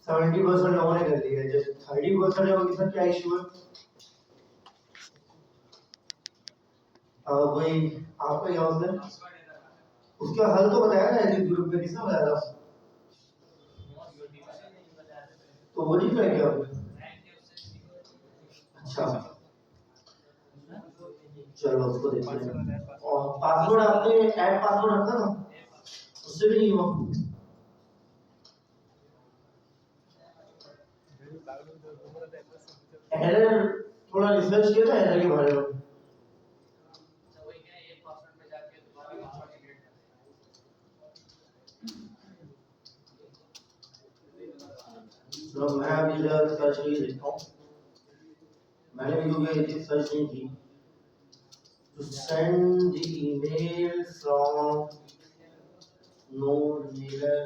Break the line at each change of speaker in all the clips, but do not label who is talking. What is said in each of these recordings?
70% लोगों ने कर लिया है, जैसे 30% है उनके साथ क्या इशू है? कोई आपका क्या होता है? उसका हल तो बताया ना एडिट ग्रुप में, किसने बताया था? तो वो नहीं ट्राई किया आपने? अच्छा चलो उसको देखते हैं। और पासवर्ड आपने ऐड पासवर्ड रखा था, उससे भी नहीं हुआ। एरर थोड़ा रिसर्च किया था एरर के बारे में? तो मैं अभी जरा सर्च करके देखता हूँ, मैंने भी क्योंकि ये चीज सर्च नहीं की। To send the email from node mailer,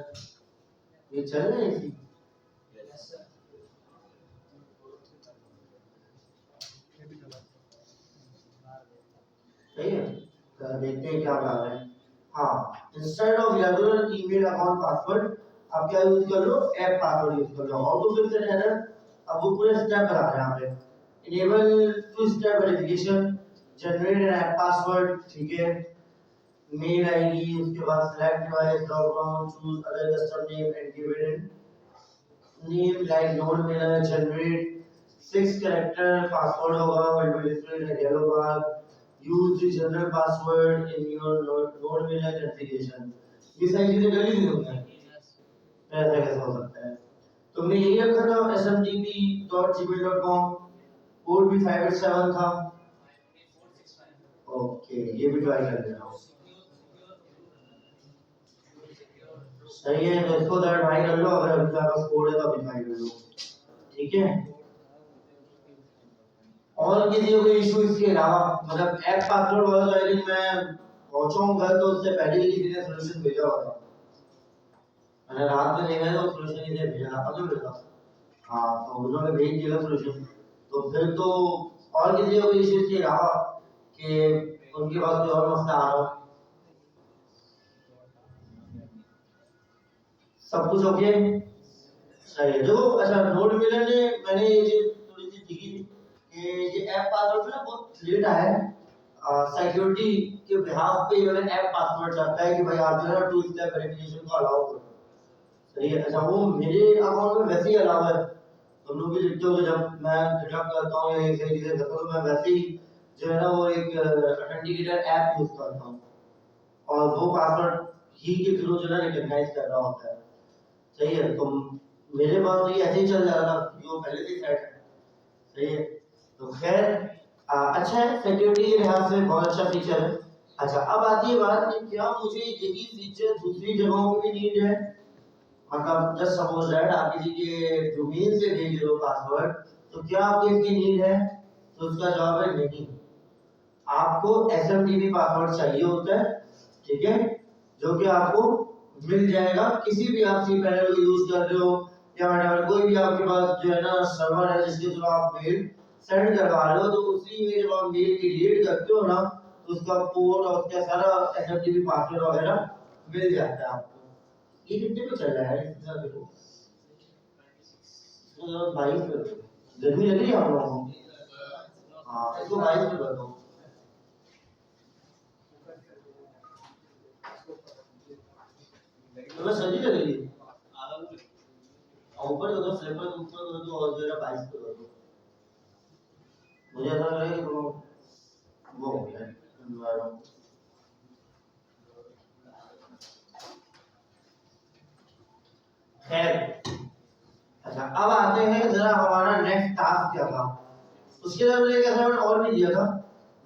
ये चल रहा है इसी? सही है, तो देखते हैं क्या बता रहे हैं। हाँ, instead of regular email account password आप क्या यूज कर लो, ऐप पासवर्ड यूज कर लो। How to fix that error, अब वो पूरे स्टेप बता रहे हैं यहाँ पे। Enable two step verification, generate an app password, ठीक है, मेल आईडी, उसके बाद select device, drop down, choose other custom name and give it name like node mailer, generate 6 character password होगा, will be displayed in yellow bar, use the general password in your node mailer configuration। ये सारी चीजें कर ली तुमने? ऐसा कैसे हो सकता है? तुमने यही रखा था smtp.gmail.com, कोड भी 587 था। ओके, ये भी ट्राई कर लेना। सही है, तो इसको जरा ट्राई कर लो, अगर अभी आपका कोड है तो अभी ट्राई कर लो, ठीक है। और किसी को कोई इशू इसके अलावा, मतलब ऐप पासवर्ड वाला तो आई थिंक मैं पहुंचा हूं घर तो उससे पहले ही किसी ने सॉल्यूशन भेजा हुआ था, मैंने रात में देखा तो सॉल्यूशन इसे भेजा था, पता नहीं था। हाँ, तो उन्होंने भेज दिया सॉल्यूशन। तो फिर तो और किसी को कोई इशू इसके अलावा कि उनके पास कोई और मसला आ रहा हो? सब कुछ ओके? सही है। जो अच्छा नोड मिलर ने, मैंने ये चीज थोड़ी सी दिखी कि ये ऐप पासवर्ड ना बहुत लेट आया है, सिक्योरिटी के बिहाफ पे ये ऐप पासवर्ड चाहता है कि भाई आप जो है टू स्टेप वेरिफिकेशन को अलाउ करो। सही है। अच्छा वो मेरे अकाउंट में वैसे ही अलाउ है, तुम लोग भी लिखते हो कि जब मैं डिडक्ट करता हूँ या ऐसे चीजें करता हूँ तो मैं वैसे ही जो है ना वो एक ऑथेंटिकेटर ऐप यूज करता हूँ, और वो पासवर्ड ही के थ्रू जो है रिकॉग्नाइज कर रहा होता है। सही है, तो मेरे पास तो ये ऐसे ही चल जा रहा था, जो पहले से सेट है। सही है, तो खैर अच्छा है, सिक्योरिटी के लिहाज से बहुत अच्छा फीचर है। अच्छा अब आती है बात कि क्या मुझे यही फीचर दूसरी जगहों पे भी नीड है? मतलब जस्ट सपोज दैट आप किसी के डोमेन से भेज रहे हो पासवर्ड, तो क्या आपको इसकी नीड है? तो उसका जवाब है नहीं। आपको एसएमटीपी पासवर्ड चाहिए होता है, ठीक है, जो कि आपको मिल जाएगा किसी भी आप सी पैनल को यूज कर रहे हो या व्हाटएवर, कोई भी आपके पास जो है ना सर्वर है जिसके थ्रू आप मेल सेंड करवा रहे हो, तो उसी में जब आप मेल क्रिएट करते हो ना तो उसका पोर्ट और उसका सारा एसएमटीपी पासवर्ड वगैरह मिल जाता है आपको। ये कितने पे चल रहा है इसका? देखो 22 पे। गर्मी लग रही है आप लोगों को? हाँ, इसको 22 पे कर दो। तो मैं सही लग रही है, ऊपर कर दो, स्लीपर ऊपर कर दो और जरा 22 पे कर दो। मुझे ऐसा लग रहा है कि वो हो गया है। खैर, अच्छा अब आते हैं जरा हमारा नेक्स्ट टास्क क्या था। उसके लिए मुझे एक असाइनमेंट और भी दिया था,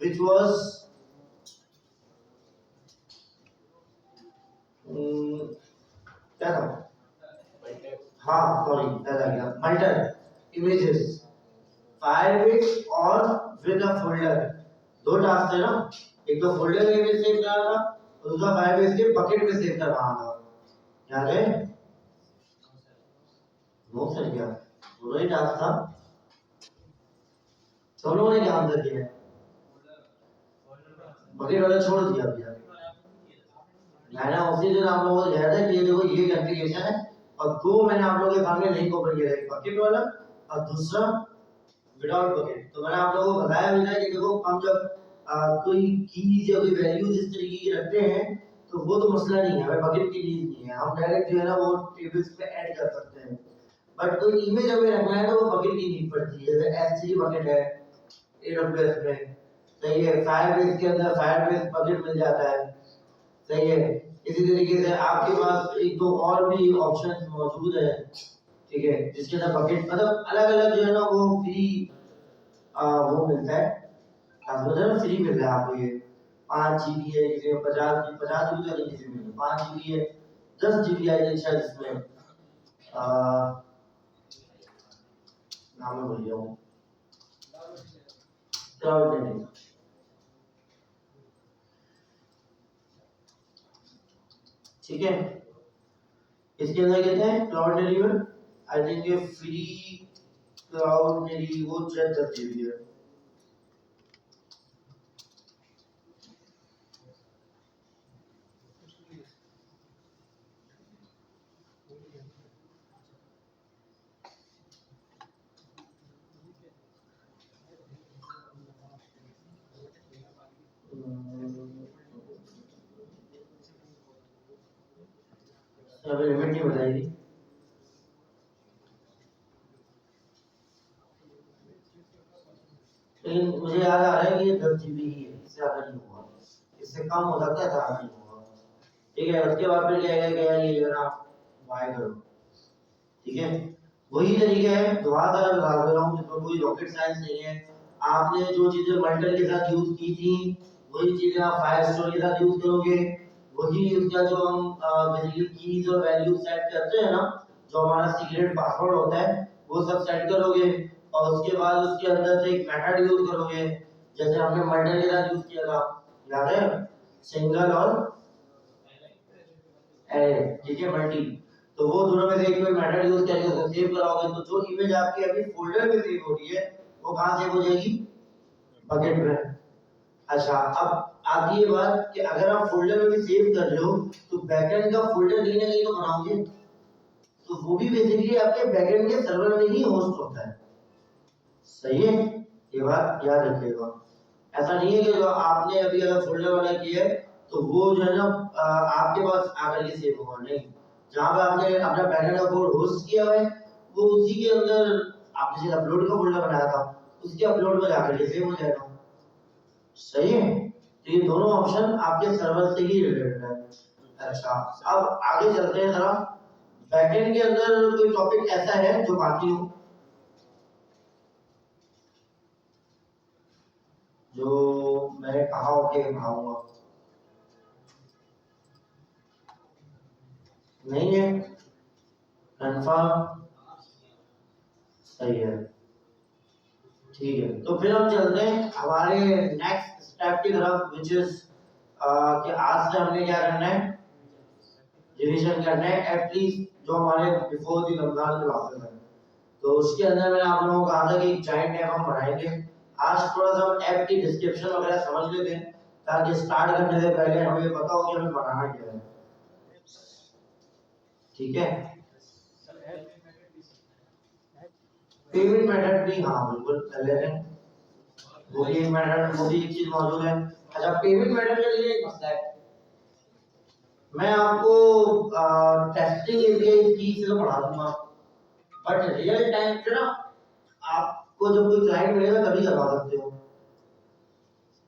which was क्या था? हाँ सॉरी, याद आ गया, मल्टर इमेजेस 5 बिट्स और विद अ फोल्डर। दो टास्क थे ना, एक तो फोल्डर में इमेज सेव करना था और दूसरा 5 बिट्स के बकेट में सेव करना था। याद है? नो सर क्या, दोनों ही टास्क था, दोनों ने क्या आंसर किया है? बकेट वाला छोड़ दिया भैया। मैंने उसी दिन आप लोगों को दिखाया था कि ये देखो ये कॉन्फ़िगरेशन है और दो मैंने आप लोगों के सामने लिंक ओपन किया है, एक बकेट वाला और दूसरा विदाउट बकेट। तो मैंने आप लोगों को बताया भी था कि देखो हम जब कोई कीज या कोई वैल्यूज इस तरीके की रखते हैं तो वो तो मसला नहीं है, हमें बकेट की नीड नहीं है, हम डायरेक्ट जो है ना वो टेबल्स पे ऐड कर सकते हैं। बट कोई इमेज हमें रखना है तो वो बकेट की नीड पड़ती है। जैसे S3 बकेट है AWS में, सही है, फायरबेस के अंदर फायरबेस बकेट मिल जाता है, सही है। इसी तरीके से आपके पास एक दो और भी ऑप्शंस मौजूद है, ठीक है, जिसके अंदर बकेट मतलब अलग अलग जो है ना वो फ्री वो मिलता है, आप बोल रहे हो फ्री मिल रहा है आपको। ये 5 GB है, किसी में 50 GB का किसी में 5 GB है, 10 GB है शायद इसमें नाम मैं भूल गया हूँ, क्लाउड डेटिंग, ठीक है। इसके अंदर कहते हैं क्लाउड डिलीवर, आई थिंक ये फ्री क्लाउड डिलीवर वो 10 GB है। अभी लिमिट नहीं बताएगी, लेकिन मुझे याद आ रहा है कि ये 10 GB ही है, इससे ज़्यादा नहीं होगा, इससे कम हो सकता है, ज़्यादा नहीं होगा, ठीक है। उसके बाद फिर क्या कहेगा ये जरा बाय करो, ठीक है। वही तरीका है, दोबारा मैं बता दे रहा हूँ, इसमें कोई रॉकेट साइंस नहीं है। आपने जो चीजें मल्टर के साथ यूज की थी वही चीजें आप फायर स्टोर के साथ यूज करोगे, वही उसका जो हम बेसिकली कीज और वैल्यू सेट करते हैं ना, जो हमारा सीक्रेट पासवर्ड होता है वो सब सेट करोगे, और उसके बाद उसके अंदर से एक मेथड यूज करोगे, जैसे हमने मल्टर के साथ यूज किया था, याद है, सिंगल और एरे, ठीक है, मल्टी। तो वो दोनों में से एक कोई मेथड यूज करके उसको सेव कराओगे, तो जो इमेज आपकी अभी फोल्डर में सेव हो रही है वो कहां सेव हो जाएगी, बकेट में। अच्छा, अब आती है बात कि अगर आप फोल्डर में भी सेव कर रहे हो तो बैकएंड का फोल्डर कहीं ना कहीं तो बनाओगे, तो वो भी बेसिकली आपके बैकएंड के सर्वर में ही होस्ट होता है, सही है, ये बात याद रखिएगा। ऐसा नहीं है कि जो आपने अभी अगर फोल्डर वाला किया है तो वो जो है ना आपके पास आकर के सेव होगा, नहीं, जहां पे आपने अपना बैकएंड का कोड होस्ट किया है वो उसी के अंदर आपने जो अपलोड का फोल्डर बनाया था उसके अपलोड में जाकर के सेव हो जाएगा, सही है। तो ये दोनों ऑप्शन आपके सर्वर से ही रिलेटेड है। अच्छा, अब आगे चलते हैं जरा, बैकएंड के अंदर कोई टॉपिक ऐसा है जो बाकी हो, जो मैंने कहा हो कि पढ़ाऊंगा, नहीं है, कंफर्म, सही है, ठीक है। तो फिर हम चलते हैं हमारे नेक्स्ट स्टेप की तरफ, विच इज कि आज से हमने क्या करना है, रिवीजन करना है एटलीस्ट जो हमारे बिफोर दी रमजान के क्लासेस है। तो उसके अंदर मैंने आप लोगों को कहा था कि एक जाइंट ऐप हम बनाएंगे। आज थोड़ा सा हम ऐप की डिस्क्रिप्शन वगैरह समझ लेते हैं ताकि स्टार्ट करने से पहले हमें पता हो कि हमें बनाना क्या है, ठीक है। पेमेंट मेथड भी हाँ बिल्कुल कर लेते हैं, वो भी एक मेथड, वो भी एक चीज मौजूद है। अच्छा, पेमेंट मेथड के लिए एक मसला है, मैं आपको टेस्टिंग एपीआई की से तो पढ़ा दूंगा, बट रियल टाइम पे ना आपको जब कोई क्लाइंट मिलेगा तभी करवा सकते हो,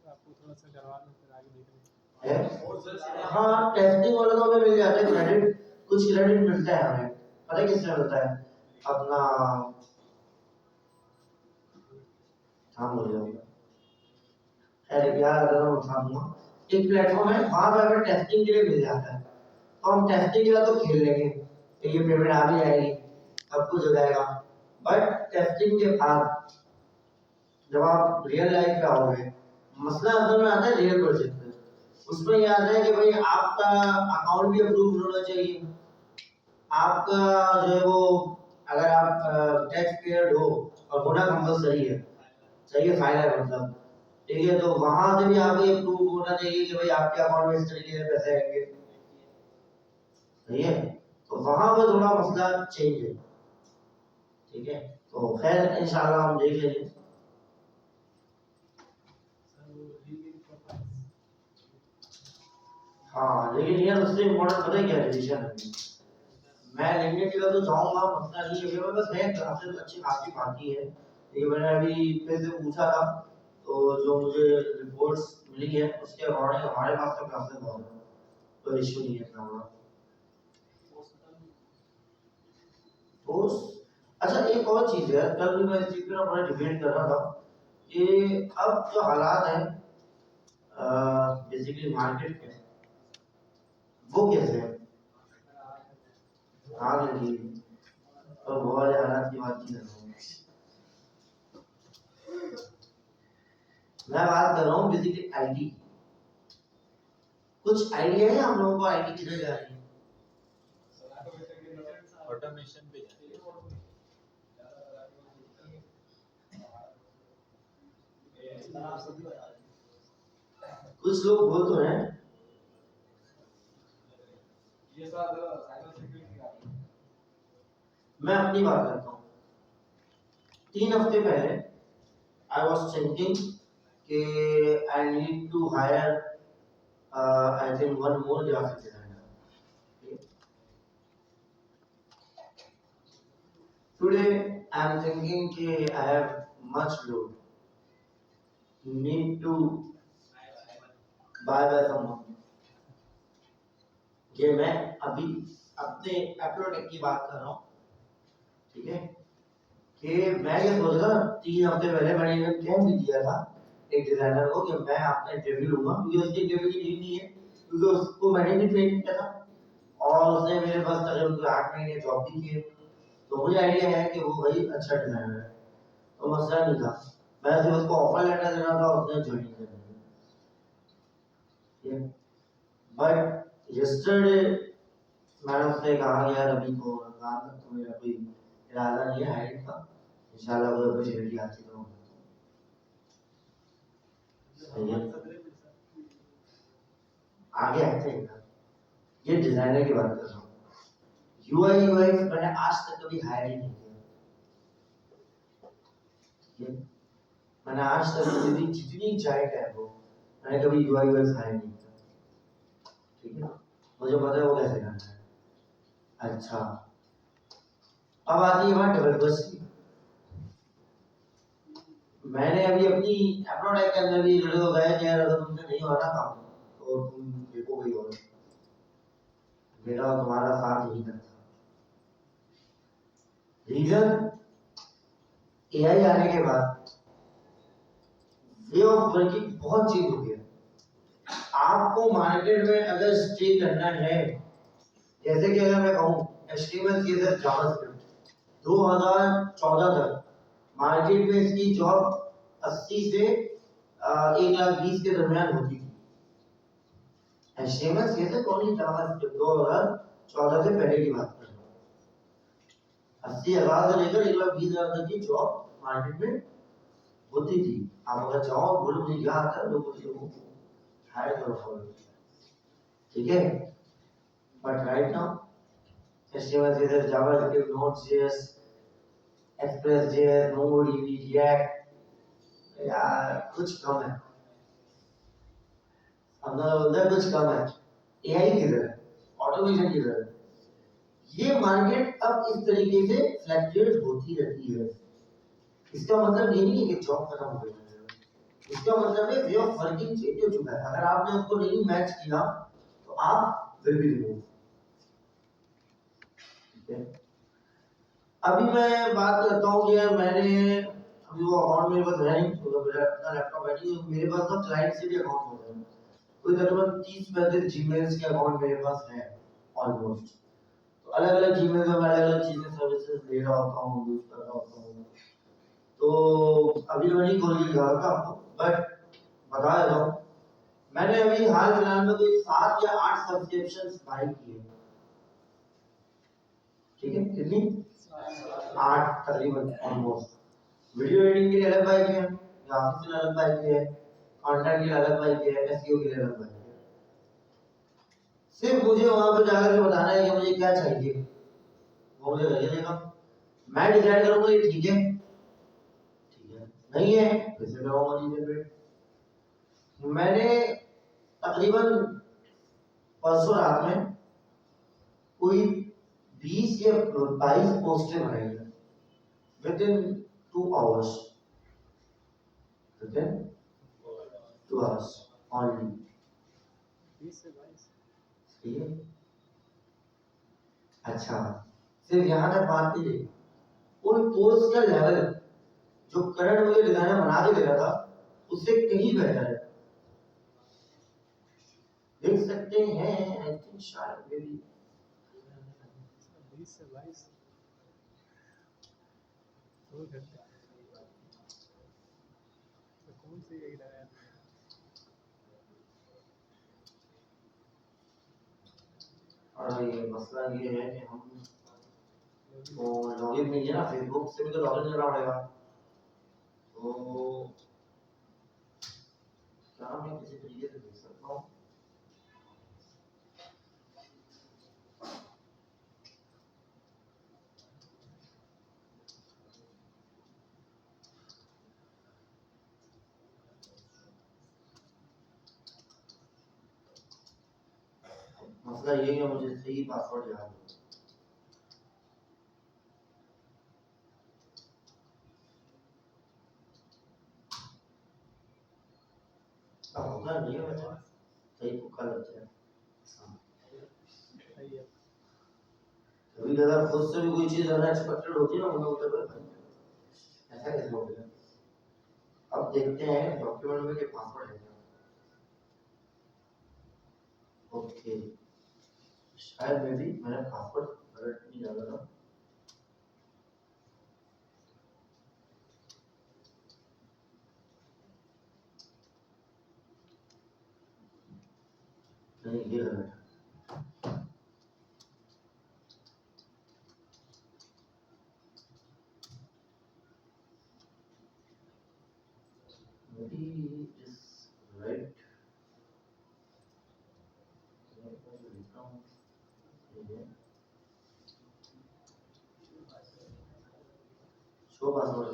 आपको थोड़ा सा करवा लो फिर आगे देखेंगे। हाँ, टेस्टिंग वाला तो हमें मिल जाता है क्रेडिट, कुछ क्रेडिट मिलता है हमें, पता है किससे मिलता है, अपना हाँ बोल जाऊंगा, खैर यार अगर मैं बता दूंगा, एक प्लेटफॉर्म है वहां पे हमें टेस्टिंग के लिए मिल जाता है, तो हम टेस्टिंग के लिए तो खेल लेंगे, तो ये पेमेंट आ भी जाएगी, सब कुछ हो जाएगा। बट टेस्टिंग के बाद जब आप रियल लाइफ पे आओगे, मसला असल में आता है रियल प्रोजेक्ट में, उसमें ये आता है कि भाई आपका अकाउंट भी अप्रूव होना चाहिए, आपका जो है वो, अगर आप टैक्स पेयर हो और होना कंपलसरी है, सही है, फाइल है मतलब, ठीक है, तो वहां से भी आपको ये प्रूव होना चाहिए कि भाई आपके अकाउंट में इस तरीके से पैसे आएंगे, सही है। तो वहां पर थोड़ा मसला चेंज है, ठीक है। तो खैर इंशाल्लाह हम देख लेंगे। हाँ लेकिन यार उससे इम्पोर्टेंट पता है क्या, रिविजन है। मैं लिखने के लिए तो जाऊंगा, मसला नहीं है, मेरे पास है क्लासेस अच्छी खासी बाकी है। ये मैंने अभी फिर से पूछा था, तो जो मुझे रिपोर्ट्स मिली है उसके अकॉर्डिंग हमारे पास तो क्लासेस बहुत है, कोई इशू नहीं है इतना बड़ा। तो अच्छा एक और चीज है, कल भी मैं इस चीज पर बड़ा डिबेट कर रहा था कि अब जो हालात है बेसिकली मार्केट के, वो कैसे है, आग लगी है। और वो वाले हालात की बात नहीं कर रहा हूँ, मैं बात कर रहा हूँ बेसिकली आईटी। कुछ आइडिया है हम लोगों को आईटी किधर जा रही है?
ऑटोमेशन पे जाती है।
कुछ लोग बोल तो रहे हैं, मैं अपनी बात करता हूँ। 3 हफ्ते पहले आई वॉज थिंकिंग कि I need to hire I think one more graphic designer. Today I am thinking कि I have much load, need to buy someone. ये मैं अभी अपने एप्रोटेक की बात कर रहा हूँ, ठीक है। कि मैं ये सोच रहा 3 हफ्ते पहले मैंने कह भी दिया था एक डिजाइनर को कि मैं आपका इंटरव्यू लूंगा, क्योंकि उसकी इंटरव्यू की नीड नहीं है, क्योंकि उसको मैंने भी ट्रेनिंग किया था और उसने मेरे पास तकरीबन 8 महीने जॉब भी किए। तो मुझे आइडिया है कि वो भाई अच्छा डिजाइनर है, तो मसला नहीं था। मैं सिर्फ उसको ऑफर लेटर देना था, उसने ज्वाइन कर लिया। बट यस्टरडे मैंने उससे कहा कि यार अभी तो रात तक तो मेरा कोई इरादा नहीं है हायरिंग का, इंशाल्लाह कोई अपॉर्चुनिटी आती तो सही है। आगे आते हैं, ये डिजाइनर की बात कर रहा हूँ। यूआई यूएक्स मैंने आज तक कभी हायर ही नहीं किया, ठीक है। मैंने आज तक मेरी जितनी जायट है वो मैंने कभी यूआई यूएक्स हायर नहीं किया, ठीक है। मुझे पता है वो कैसे करना है। अच्छा अब आती है बात डेवलपर्स की। मैंने अभी अपनी एप्रोडेक के अंदर भी लड़के को गया कि यार अगर तुमसे नहीं हो रहा काम तो तुम देखो कोई और, मेरा और तुम्हारा साथ नहीं करता। रीजन एआई आने के बाद वे ऑफ वर्किंग बहुत चेंज हो गया। आपको मार्केट में अगर स्टे करना है, जैसे कि अगर मैं कहूँ HTML CSS जावास्क्रिप्ट 2014 तक मार्केट में इसकी जॉब 80 से 1,20,000 के दरमियान होती थी। HTML CSS ओनली जावास्क्रिप्ट 2014 से पहले की बात कर रहा हूँ। 80,000 से लेकर 1,20,000 तक की जॉब मार्केट में होती थी। आप अगर चाहो बोलो मुझे क्या आता है, लोग मुझे हायर करो फॉलो, ठीक है। But right now HTML CSS JavaScript Node.js Express.js MongoDB React, यार कुछ कम है, अंदर बोलता है कुछ कम है। एआई किधर है, ऑटोमेशन किधर है? ये मार्केट अब इस तरीके से फ्लक्चुएट होती रहती है। इसका मतलब ये नहीं है कि जॉब खत्म हो गई है, इसका मतलब है वे ऑफ वर्किंग चेंज हो चुका है। अगर आपने उसको नहीं मैच किया तो आप विल बी रिमूव, ठीक है। अभी मैं बात करता हूँ कि यार मैंने अभी वो अकाउंट मेरे पास है नहीं, तो मेरा अपना लैपटॉप है नहीं, तो मेरे पास तो क्लाइंट से भी अकाउंट होते हैं, कोई तकरीबन 30-35 जीमेल्स के अकाउंट मेरे पास है ऑलमोस्ट। तो अलग अलग जीमेल में मैं अलग अलग चीजें सर्विसेज ले रहा होता हूँ, यूज कर रहा होता हूँ। तो अभी मैं नहीं खोल के दिखा सकता आपको, बट बता देता हूँ। मैंने अभी हाल फिलहाल में कोई 7 या 8 सब्सक्रिप्शंस बाय किए, ठीक है। कितनी? 8 तकरीबन ऑलमोस्ट। वीडियो एडिटिंग के लिए अलग बाय किए, ग्राफिक्स के लिए अलग बाय किए, कंटेंट के लिए अलग बाय किए, एसईओ के लिए अलग बाय किए। सिर्फ मुझे वहां पे जाकर के बताना है कि मुझे क्या चाहिए, वो मुझे करके देगा। मैं डिसाइड करूंगा ये ठीक है, नहीं है फिर से लगाऊंगा नीचे पे। मैंने तकरीबन परसों रात में कोई 20 या 22 पोस्टें बनाई है with in 2 hours, with in 2 hours only.
20 से 22।
सही है। अच्छा, सिर्फ यहाँ तक बात नहीं रही, उन पोस्ट का लेवल जो करंट मुझे डिजाइनर बना के दे रहा था उससे कहीं बेहतर है, देख सकते हैं। आई थिंक शायद मेरी
20 से 22 2 घंटे। तो कौन सी यही लगाया?
और ये मसला ये है कि हम तो लॉगिन नहीं है ना, फेसबुक से भी तो लॉगिन करना पड़ेगा। तो क्या मैं किसी तरीके से देख सकता हूँ? मसला ये है कि मुझे सही पासवर्ड याद है। अब होगा नहीं है वैसे, सही पुक्का लग जाए।
सही है।
कभी अगर खुद से भी कोई चीज अनएक्सपेक्टेड होती है ना, मुझे होता है भाई ऐसा कैसे हो गया। अब देखते हैं डॉक्यूमेंट में कि पासवर्ड है क्या। ओके, शायद में भी मैंने पासवर्ड गलत नहीं डाला था। नहीं ये गलत है। maybe is right। Show password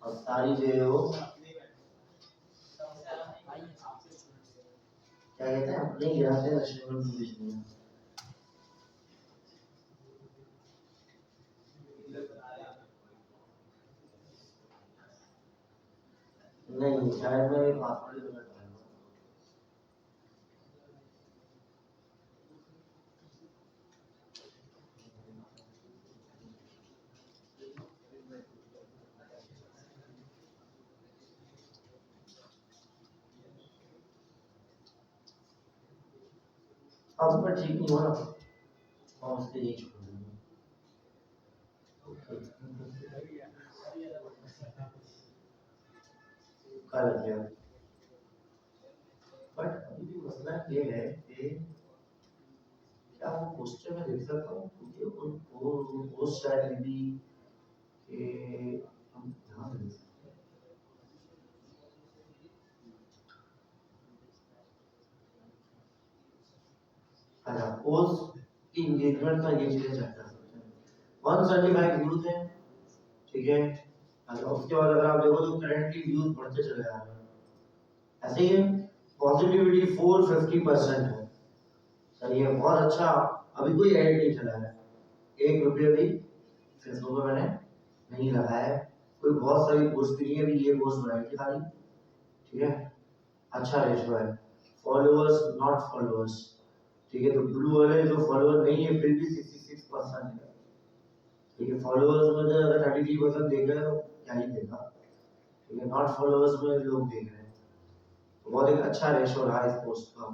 और सारी जो है वो क्या कहते हैं अपने गिराते हैं नशे में बेचनी है। नहीं शायद मैं पासवर्ड गलत डाला। अब मैं ठीक नहीं हुआ ना, और उसके लिए छोड़ दूंगा। कर दिया, बट अभी भी मसला ये है कि क्या वो पोस्टर में देख सकता हूँ, क्योंकि वो पोस्ट शायद भी कि हम यहाँ देख सकते हैं। अच्छा, पोस्ट की इंगेजमेंट का ये चीजें चेक कर सकते हैं। 175 व्यूज है, ठीक है। अच्छा, उसके बाद अगर आप देखो तो करंटली व्यूज बढ़ते चले जा रहे हैं, ऐसे ही है। पॉजिटिविटी 450% है, सही है, बहुत अच्छा। अभी कोई ऐड नहीं चला है, 1 रुपये भी फेसबुक पे मैंने नहीं लगाया है, कोई बहुत सारी पोस्ट भी नहीं है, अभी ये पोस्ट बनाई थी खाली, ठीक है। अच्छा रेशो है फॉलोअर्स नॉट फॉलोअर्स, ठीक है। तो ब्लू वाले जो फॉलोअर नहीं है फिर भी 66% है, ठीक है। फॉलोअर्स में तो अगर 33% देख रहे हो क्या ही देगा, ठीक है। नॉट फॉलोअर्स में लोग देख रहे हैं, तो बहुत एक अच्छा रेशो रहा इस पोस्ट का,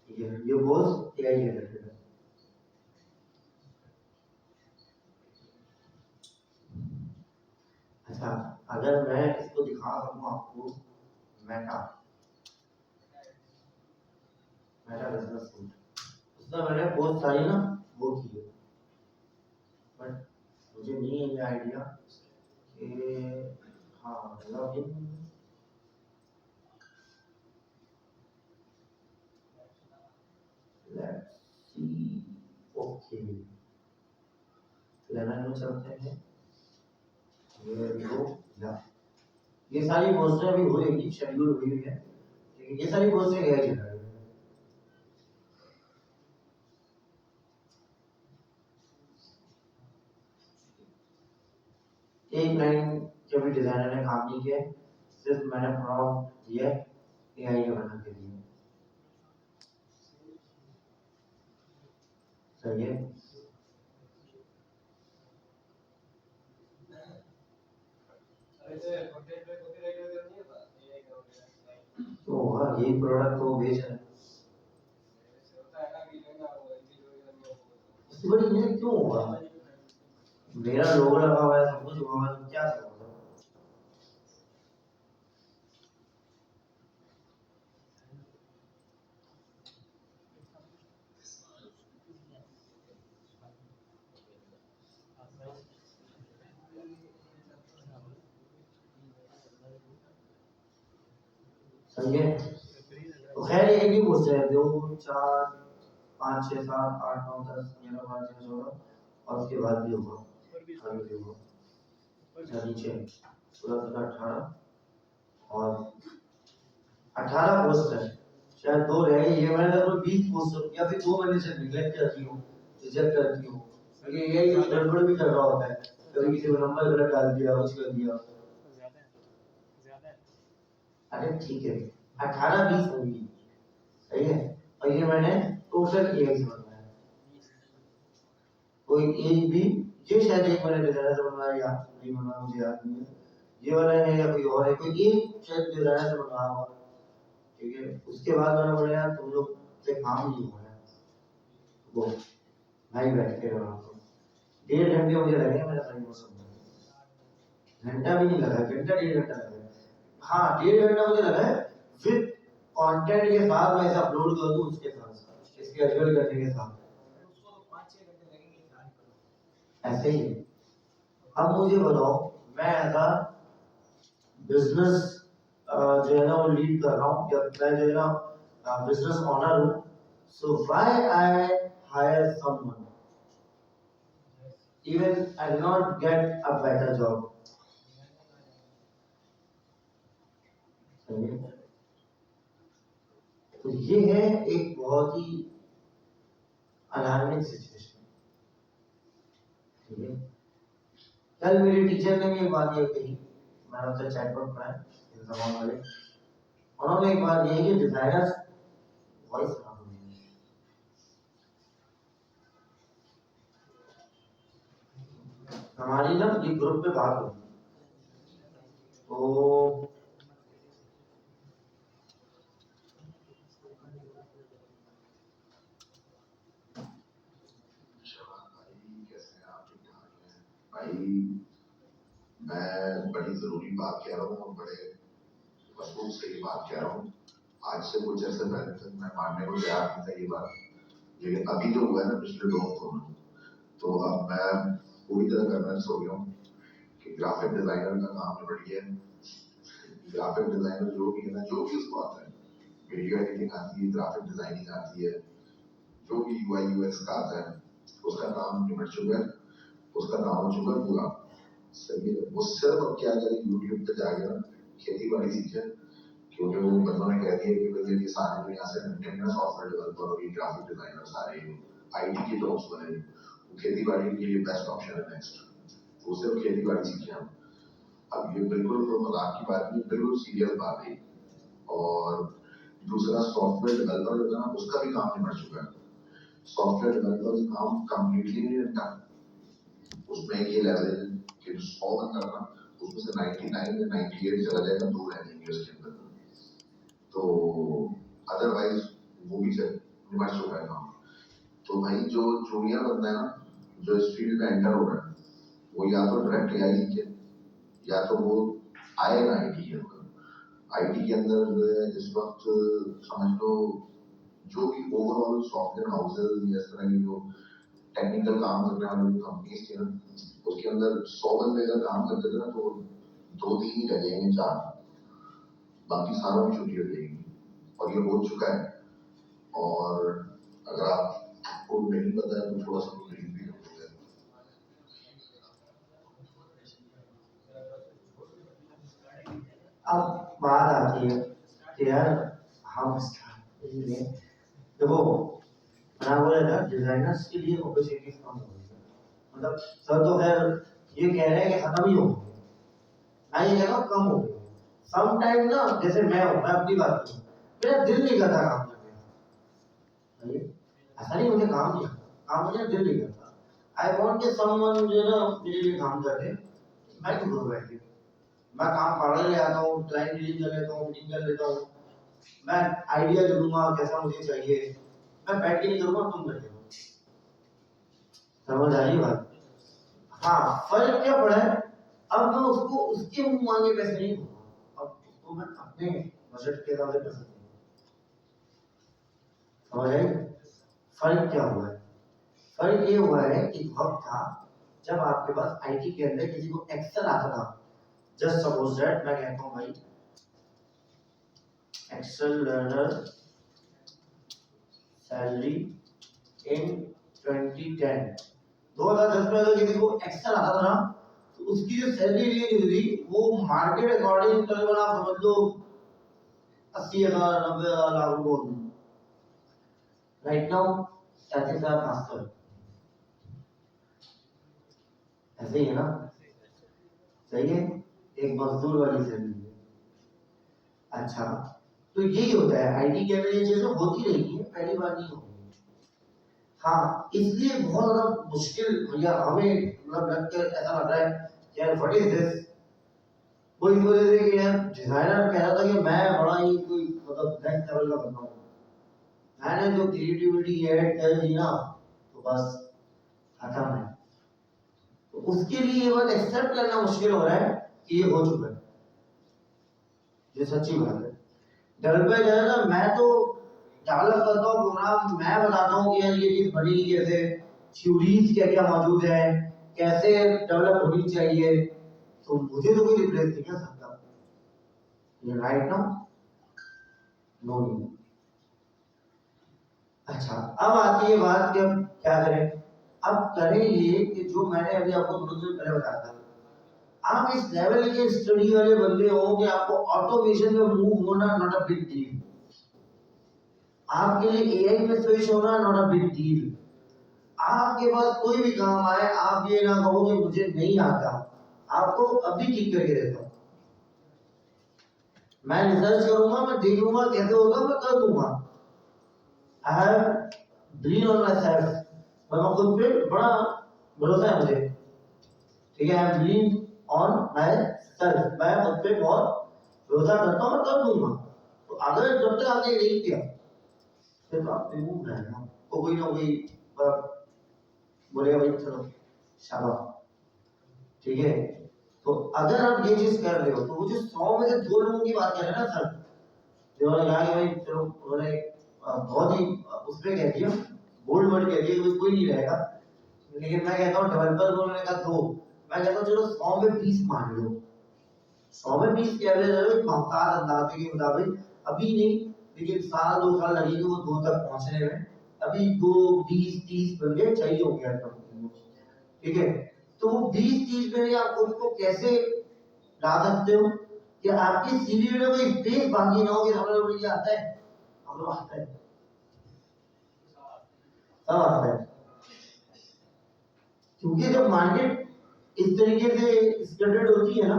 ठीक है। ये पोस्ट एआई रिलेटेड है। अच्छा, अगर मैं इसको दिखा सकूं आपको, मेटा मेटा बिजनेस सूट, उसमें मैंने बहुत सारी ना वो की है, बट मुझे नहीं है ये आइडिया कि हाँ लॉगिन। ओके, लेना में चलते हैं। ये देखो या ये सारी पोस्टें अभी होएगी, शेड्यूल हुई हुई है, लेकिन ये सारी पोस्टें गए चल रही है। एक लाइन जो भी डिजाइनर ने काम नहीं किया, सिर्फ मैंने प्रॉम्प्ट दिया एआई ने बना के दिया। सही है। तो होगा यही प्रोडक्ट तो बेच रहे हैं, इससे बड़ी चीज़ क्यों होगा? मेरा लोगो लगा हुआ है, सब कुछ हुआ है, तो क्या होगा? सही है। तो खैर एक ही पोस्ट है, 2 4 5 6 7 8 9 10 11 12 13 14 और उसके बाद भी होगा, आगे भी होगा। अच्छा नीचे पूरा 18 और 18 पोस्ट है, शायद 2 रह गई है। मैंने लगभग 20 पोस्ट या फिर 2 मैंने से निगलेक्ट कर दी हूँ, रिजेक्ट कर दी हूँ, क्योंकि यही कुछ गड़बड़ भी कर रहा होता है, कभी किसी को नंबर गलत डाल दिया, कुछ कर दिया। अरे ठीक है, 18 20 होगी, सही है। और ये मैंने टोटल एज बनाया, कोई एज भी, ये शायद एक मैंने डिजाइनर से बनवाया या नहीं बनवाया मुझे याद नहीं है, ये वाला है या कोई और है, कोई एक शायद डिजाइनर से बनवाया हुआ, ठीक है। उसके बाद मैंने बोला यार तुम लोग से काम नहीं हो रहा है, वो भाई बैठ के रहा, 1.5 घंटे मुझे लगे मेरा टाइम मौसम, घंटा भी नहीं लगा, घंटा 1.5 घंटा लगा, हाँ 1.5 घंटा मुझे लगा है विद कंटेंट के साथ, मैं इसे अपलोड कर दूं उसके साथ, इसके एडिट करने के साथ, ऐसे ही। अब मुझे बताओ, मैं ऐसा बिजनेस जो है ना वो लीड कर रहा हूँ, या मैं जो है ना बिजनेस ओनर हूँ, so why I hire someone even I did not get a better job. तो ये है एक बहुत ही अलार्मिंग सिचुएशन, ठीक है। कल मेरे टीचर ने भी एक बात ये कही, मैंने उनसे चैटबॉट पढ़ा है इंस्टाग्राम वाले, उन्होंने एक बात ये कि डिजाइनर्स वॉइस खराब हो गई है। हमारी ना ये ग्रुप पे बात हुई, तो
भाई मैं बड़ी जरूरी बात कह रहा हूँ और बड़े मजबूत से ये बात कह रहा हूँ। आज से कुछ अर्से पहले तक मैं मानने को तैयार नहीं था ये बात, लेकिन अभी जो हुआ है ना पिछले 2 हफ्तों में, तो अब मैं पूरी तरह कन्विंस हो गया हूँ कि ग्राफिक डिजाइनर का काम निबट गया है। ग्राफिक डिजाइनर जो भी है ना, जो भी उसको आता है, वीडियो एडिटिंग आती है, ग्राफिक डिजाइनिंग आती है, जो भी यूआई यूएक्स का आता है, उसका काम निबट चुका है, उसका काम हो चुका है पूरा। सही है, वो सिर्फ अब क्या करें, यूट्यूब पे जाके ना खेती बाड़ी सीखे, क्योंकि वो बंदों ने कह दिया कि भाई ये सारे जो यहाँ से निकले ना सॉफ्टवेयर डेवलपर और ये ग्राफिक डिजाइनर सारे आईटी की जॉब्स बने, वो खेती बाड़ी के लिए बेस्ट ऑप्शन है नेक्स्ट, वो सिर्फ खेती बाड़ी सीखे हम। अब ये बिल्कुल कोई मजाक की बात नहीं, बिल्कुल सीरियस बात है। और दूसरा सॉफ्टवेयर डेवलपर जो है ना उसका भी काम निपट चुका है। सॉफ्टवेयर डेवलपर का काम कंप्लीटली नहीं निपटा, उसमें ये लेवल है कि 100 बंदा ना, उसमें से 99 या 98 चला जाएगा, 2 रह जाएंगे उसके अंदर, तो अदरवाइज वो भी निपट चुका है काम। तो भाई जो जूनियर बंदा है ना, जो इस फील्ड में एंटर हो रहा है, वो या तो डायरेक्ट एआई सीखे, या तो वो आएगा आईटी के अंदर। आईटी के अंदर जो है इस वक्त समझ लो जो भी ओवरऑल सॉफ्टवेयर हाउसेज या इस तरह की जो टेक्निकल काम करने वाली जो कंपनीज थी ना, उसके अंदर 100 बंदे अगर काम करते थे ना, तो 2-3 ही रह जाएंगे, 4, बाकी सारों की छुट्टी हो जाएगी, और ये हो चुका है। और अगर आप आपको नहीं पता है तो थोड़ा सा ब्रीफ भी हो जाए।
अब बात आती है कि यार हम इसलिए देखो, मैं बोला था डिजाइनर्स के लिए अपॉर्चुनिटीज कम हो रही है। मतलब सर तो खैर ये कह रहे हैं कि खत्म ही हो गई, मैं ये कह रहा हूँ कम हो गई। सम टाइम ना, जैसे मैं अपनी बात करूँ, मेरा दिल नहीं करता काम करने का। ऐसा नहीं मुझे काम नहीं आता, काम मुझे दिल नहीं करता। आई वॉन्ट कि समवन जो है ना मेरे लिए काम कर दे, मैं क्यों करूँ बैठ के? मैं काम पढ़ ले आता हूँ, क्लाइंट डीलिंग कर लेता हूँ, मीटिंग कर लेता हूँ, मैं आइडिया दे दूंगा कैसा मुझे चाहिए, मैं बैठ के नहीं करूँगा, तुम कर लेना। समझ आ रही बात? हाँ, फर्क क्या पड़ा है? अब मैं उसको उसके मुंह मांगे पैसे नहीं दूंगा, अब उसको मैं अपने बजट के हिसाब से कर सकता हूँ। समझ आई? फर्क क्या हुआ है? फर्क ये हुआ है कि वक्त था जब आपके पास आईटी के अंदर किसी को एक्सेल आता था। जस्ट सपोज दैट मैं कहता हूँ भाई एक्सेल लर्नर सैलरी इन 2010, 2010 में अगर किसी को एक्सेल आता था ना, तो उसकी जो सैलरी रेंज हुई वो मार्केट अकॉर्डिंग तकरीबन आप समझ लो 80,000 90,000 लाख रुपए होती। राइट नाउ 35,500 ऐसे ही है ना? सही है, एक मजदूर वाली सैलरी है। अच्छा, तो यही होता है आईटी के अंदर, ये चीजें होती रही है, पहली बार नहीं होगी। हाँ, इसलिए बहुत ज्यादा मुश्किल या हमें मतलब लगता है, ऐसा लग रहा है यार व्हाट इज दिस। वो इस वजह से कि यार डिजाइनर कह रहा था कि मैं बड़ा ही कोई मतलब नेक्स्ट लेवल का बंदा हूँ, मैंने जो क्रिएटिविटी ऐड कर दी ना तो बस खत्म है। तो उसके लिए ये बात एक्सेप्ट करना मुश्किल हो रहा है कि ये हो चुका है, ये सच्ची बात है। डेवलपर जो है ना, मैं तो डेवलप करता हूँ प्रोग्राम, मैं बताता हूँ कि यार ये चीज बनी कैसे, थ्योरीज क्या क्या मौजूद है, कैसे डेवलप होनी चाहिए, तो मुझे तो कोई रिप्लेस नहीं कर सकता। ये राइट ना? No no. अच्छा, अब आती है बात कि अब क्या करें। अब करें ये कि जो मैंने अभी आपको थोड़ी देर पहले बताया था, आप इस लेवल के स्टडी वाले बंदे हो कि आपको ऑटोमेशन में मूव होना नॉट अ बिग डील, आपके लिए एआई में स्विच होना नॉट अ बिग डील। आपके पास कोई भी काम आए, आप ये ना कहो कि मुझे नहीं आता, आपको अभी ठीक करके देता हूं, मैं रिसर्च करूंगा, मैं देखूंगा कैसे होगा, मैं कर दूंगा। I have believe on my self, मैं खुद पे बड़ा भरोसा है मुझे, ठीक है। I have believe on my self, मैं खुद पे बहुत भरोसा करता हूँ, मैं कर दूंगा। तो अगर जब तक आपने नहीं किया फिर तो आप बेवकूफ रहना, तो कोई ना कोई बोलेगा भाई चलो शाबाश, ठीक है। तो अगर आप ये चीज कर रहे हो तो वो जो 100 में से 2 लोगों की बात कर रहे हैं ना सर, जिन्होंने कहा कि भाई चलो, उन्होंने बहुत ही उस पे कह दिया, बोल्ड वर्ड कह दिया कि कोई नहीं रहेगा, लेकिन मैं कहता हूँ डेवलपर को उन्होंने कहा 2, मैं कहता हूँ चलो 100 में 20 मान लो, 100 में 20 के एवरेज है, मुख्तार अंदाजे के मुताबिक अभी नहीं, लेकिन साल 2 साल लगेंगे वो 2 तक पहुंचने में, अभी 2 20 30 बंदे चाहिए होंगे हर कंपनी में, ठीक है। तो वो 20 30 में आप खुद को कैसे ला सकते हो कि आपकी सीवी में कोई स्पेस बाकी ना हो कि हम लोग ये आता है, हम लोग आता है, सब आता है। क्योंकि जब मार्केट इस तरीके से स्टैंडर्ड होती है ना,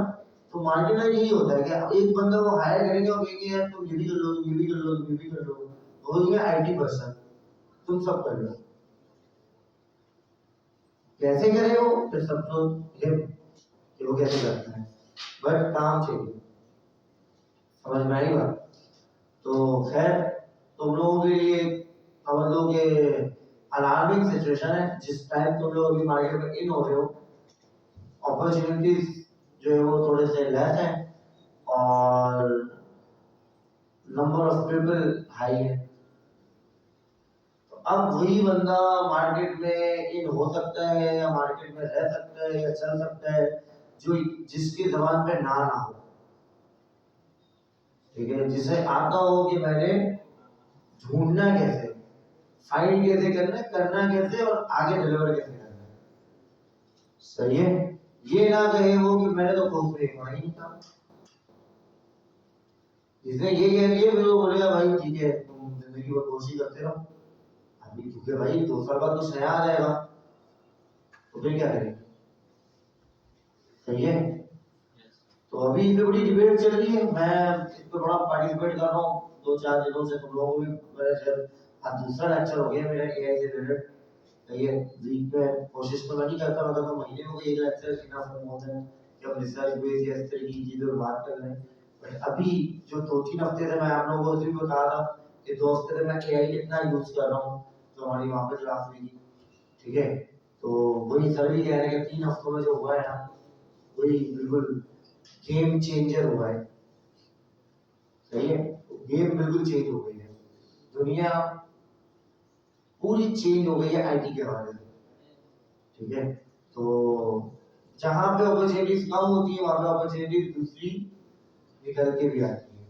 तो मार्केट में यही होता है कि एक बंदा को हायर करेंगे और कहेंगे यार तुम ये भी कर लो, तुम ये भी कर लो, तुम ये भी कर लो, हो गया आईटी पर्सन, तुम सब कर लो। कैसे करे वो, फिर सब तो ये कि वो कैसे करता है, बट काम चाहिए। समझ में आई बात? तो खैर, तुम लोगों के लिए समझ लो कि अलार्मिंग सिचुएशन है, जिस टाइम तुम लोग अभी मार्केट में इन हो रहे हो, अपॉर्चुनिटीज जो है वो थोड़े से लेस है और नंबर ऑफ पीपल हाई है। तो अब वही बंदा मार्केट में इन हो सकता है या मार्केट में रह सकता है या चल सकता है जो जिसकी जबान पे ना हो, ठीक है, जिसे आता हो कि मैंने ढूंढना कैसे, फाइंड कैसे करना है, करना कैसे और आगे डिलीवर कैसे करना है। सही है, ये ना कहे वो कि मैंने तो खुद ब्रेक मारा ही नहीं था। जिसने ये कह दिया फिर वो बोलेगा भाई ठीक है तुम जिंदगी भर कोशिश करते रहो, अभी क्योंकि भाई 2 साल बाद कुछ नया आ जाएगा तो फिर क्या करेंगे। सही है, तो अभी इतनी बड़ी डिबेट चल रही है, मैं इस पर बड़ा पार्टिसिपेट कर रहा हूँ 2-4 दिनों से। तुम लोगों को भी मेरा शायद आज दूसरा लेक्चर हो गया मेरा एआई से रिलेटेड। सही है, वीक में कोशिश तो मैं नहीं करता, मैं कहता महीने में कोई एक लेक्चर इनफ होता है कि हम रिसर्च बेस या इस तरह की चीजों पर बात कर रहे हैं। बट अभी जो 2-3 हफ्ते से मैं आप लोगों को भी बता रहा कि 2 हफ्ते से मैं एआई कितना यूज कर रहा हूँ जो हमारी वहाँ पे क्लास में की। ठीक है, तो वही सर भी कह रहे हैं कि 3 हफ्तों में जो हुआ है ना वही बिल्कुल गेम चेंजर हुआ है। सही है, गेम बिल्कुल चेंज हो गई है, दुनिया पूरी चेंज हो गई है आईटी के हवाले से। ठीक है, तो जहां पे अपॉर्चुनिटीज कम होती है वहां पे अपॉर्चुनिटीज दूसरी निकल के भी आती है।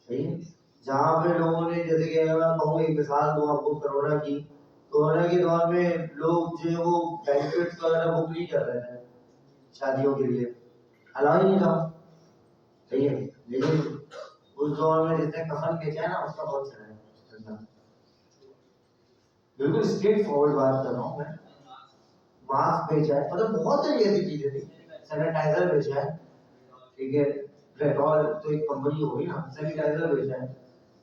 सही है, जहां पे लोगों ने जैसे कि अगर मैं कहूँ एक मिसाल दूं आपको कोरोना की, कोरोना के दौर में लोग जो है वो बैंक्वेट्स वगैरह बुक नहीं कर रहे थे शादियों के लिए, अलाउ ही नहीं था। सही है, लेकिन उस दौर में जिसने कफन बेचा है ना उसका बहुत चला है। बिल्कुल स्ट्रेट फॉरवर्ड बात कर रहा हूँ मैं, मास्क बेचा है, मतलब बहुत सारी ऐसी चीजें थी, सैनिटाइजर बेचा है। ठीक है, डेटॉल तो एक कंपनी होगी ना, सैनिटाइजर बेचा है।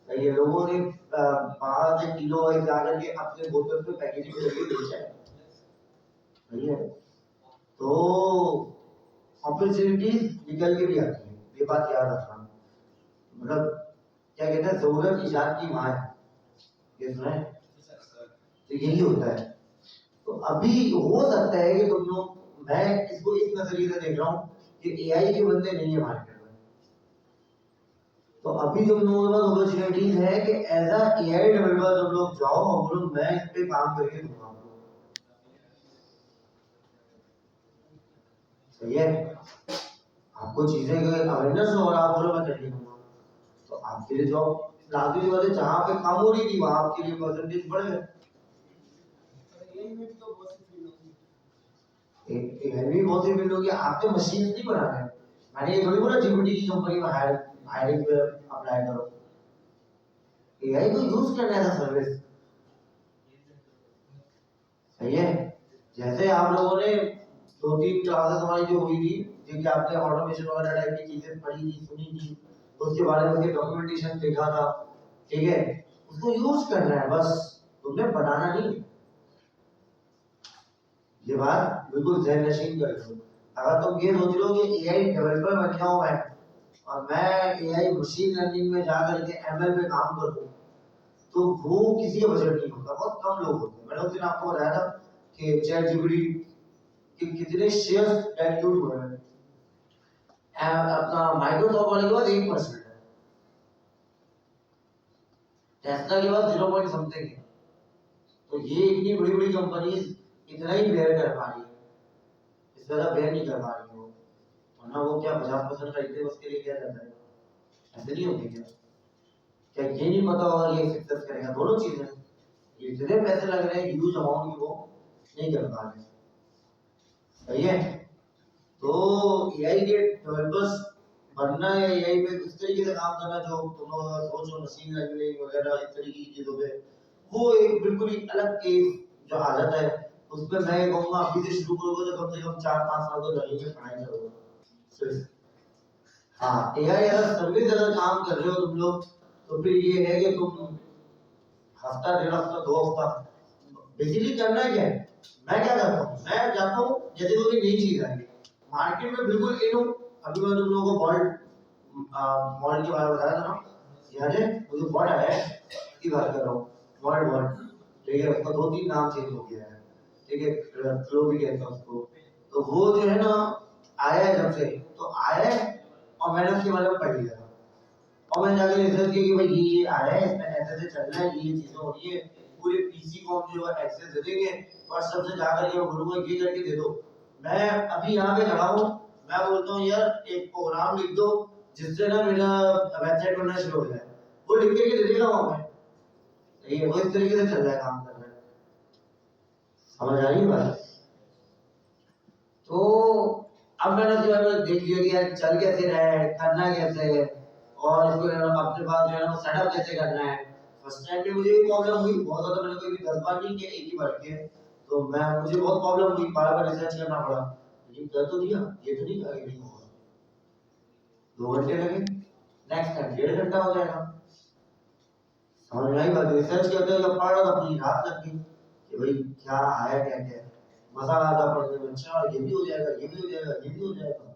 ये लोगों ने बाहर से किलो वाइज जाकर के अपने बोतल पे पैकेजिंग करके बेचा है। सही है, तो अपॉर्चुनिटीज निकल के भी आती है, ये बात याद रखना। मतलब क्या कहते हैं, जरूरत इजाद की मां है, ये सुना है, तो यही होता है। तो अभी हो सकता है कि तुम लोग, मैं इसको इस नजरिए से देख रहा हूँ कि एआई के बंदे नहीं है मार्केट में, तो अभी तुम लोगों के पास अपॉर्चुनिटीज है कि एज अ एआई डेवलपर तुम लोग जाओ और बोलो मैं इस पे काम करके दूंगा आपको। सही है, आपको चीजें का अवेयरनेस हो और आप बोलो मैं करके दूंगा, तो आपके लिए जॉब लाजमी बात है, जहाँ पे कम हो रही थी वहां आपके लिए परसेंटेज बढ़ गए। एक हैवी बहुत सी फील्ड होगी, आपके मशीन नहीं बनाना है। मैंने ये थोड़ी बोला जीपीटी की कंपनी में हायरिंग पे अप्लाई करो, एआई को यूज करना है सर्विस। सही है, जैसे आप लोगों ने 2-3 क्लासेस हमारी जो हुई थी, जिनके आपने ऑटोमेशन वगैरह टाइप की चीजें पढ़ी थी, सुनी थी, उसके बारे में उसके डॉक्यूमेंटेशन देखा था। ठीक है, उसको यूज करना है बस, तुमने बनाना नहीं। ये बात बिल्कुल ज़हन नशीन कर लो। अगर तुम ये सोच लो कि एआई डेवलपर बन जाऊं मैं और मैं एआई मशीन लर्निंग में जा करके एमएल पे काम करूं, तो वो किसी का बजट नहीं होता, बहुत कम लोग होते हैं। मैंने उस दिन आपको बताया था कि चैट जीपीटी के कितने शेयर्स डाइल्यूट हुए हैं, अपना माइक्रोसॉफ्ट वाले के पास 1% है, टेस्ला के पास 0 पॉइंट समथिंग है। तो ये इतनी बड़ी बड़ी कंपनीज इतना ही बेयर कर पा रही है, इससे ज्यादा बेयर नहीं कर पा रही वो, वरना वो क्या 50% खरीदते उसके लिए क्या करता है, ऐसे नहीं होती क्या? क्या ये नहीं पता होगा ये सक्सेस करेगा? दोनों चीजें, ये जितने पैसे लग रहे हैं ह्यूज अमाउंट की, वो नहीं कर पा रहे। सही है, तो एआई के डेवलपर्स बनना है, एआई पे इस तरीके से काम करना जो तुम लोग सोचो, मशीन लर्निंग वगैरह इस तरीके की चीजों पे, वो एक बिल्कुल ही अलग केस जो हालत है, उस पर मैं कहूँगा अभी से शुरू करोगे तो कम से कम 4-5 साल तो लगेंगे पढ़ाई करोगे। हाँ, एआई अगर सर्विस अगर काम कर रहे हो तुम लोग, तो फिर ये है कि तुम हफ्ता 1.5 हफ्ता 2 हफ्ता बेसिकली करना क्या है। मैं क्या करता हूँ, मैं जाता हूँ जैसे कोई नई चीज आई मार्केट में, बिल्कुल इन हूँ। अभी मैं तुम लोगों को मॉल के बारे में बताया था ना, याद है मुझे बॉल्ट आया है की बात कर रहा हूँ, बॉल्ट। ठीक है, उसका 2-3 नाम चेंज हो गया है। ठीक है, फ्लो भी कहते हैं उसको। तो वो जो है ना आया है, जब से तो आया है और मैंने उसके बारे में पढ़ लिया, और मैंने जाकर रिसर्च किया कि भाई ये आया है, इसमें ऐसे चल रहा है, ये चीजें हो रही है, पूरे पीसी को हम जो है एक्सेस दे देंगे, व्हाट्सएप से जाकर के मैं बोलूंगा ये करके दे दो। मैं अभी यहाँ पे खड़ा हूँ, मैं बोलता हूँ यार एक प्रोग्राम लिख दो जिससे ना मेरा वेबसाइट बनना शुरू हो जाए, वो लिख के दे देगा वहां पे। सही है, वो इस तरीके से चल रहा है, काम कर रहा है। समझ आ रही बात? तो अब मैंने जो है देख लिया कि यार चल कैसे रहा है, करना कैसे है, और इसको अपने पास जो है ना सेटअप कैसे करना है। फर्स्ट टाइम में मुझे भी प्रॉब्लम हुई बहुत ज्यादा, मैंने कोई भी 10 बार नहीं किया, एक ही बार किया, तो मुझे बहुत प्रॉब्लम हुई, बार-बार रिसर्च करना पड़ा, लेकिन कर तो दिया, ये तो नहीं कहा कि नहीं होगा। 2 घंटे लगे, नेक्स्ट टाइम 1.5 घंटा हो जाएगा। समझ में आई बात? रिसर्च करते हुए जब पढ़ रहा था पूरी रात लग गई कि भाई क्या आया क्या क्या, मजा आता पढ़ने में, अच्छा ये भी हो जाएगा, ये भी हो जाएगा, ये भी हो जाएगा,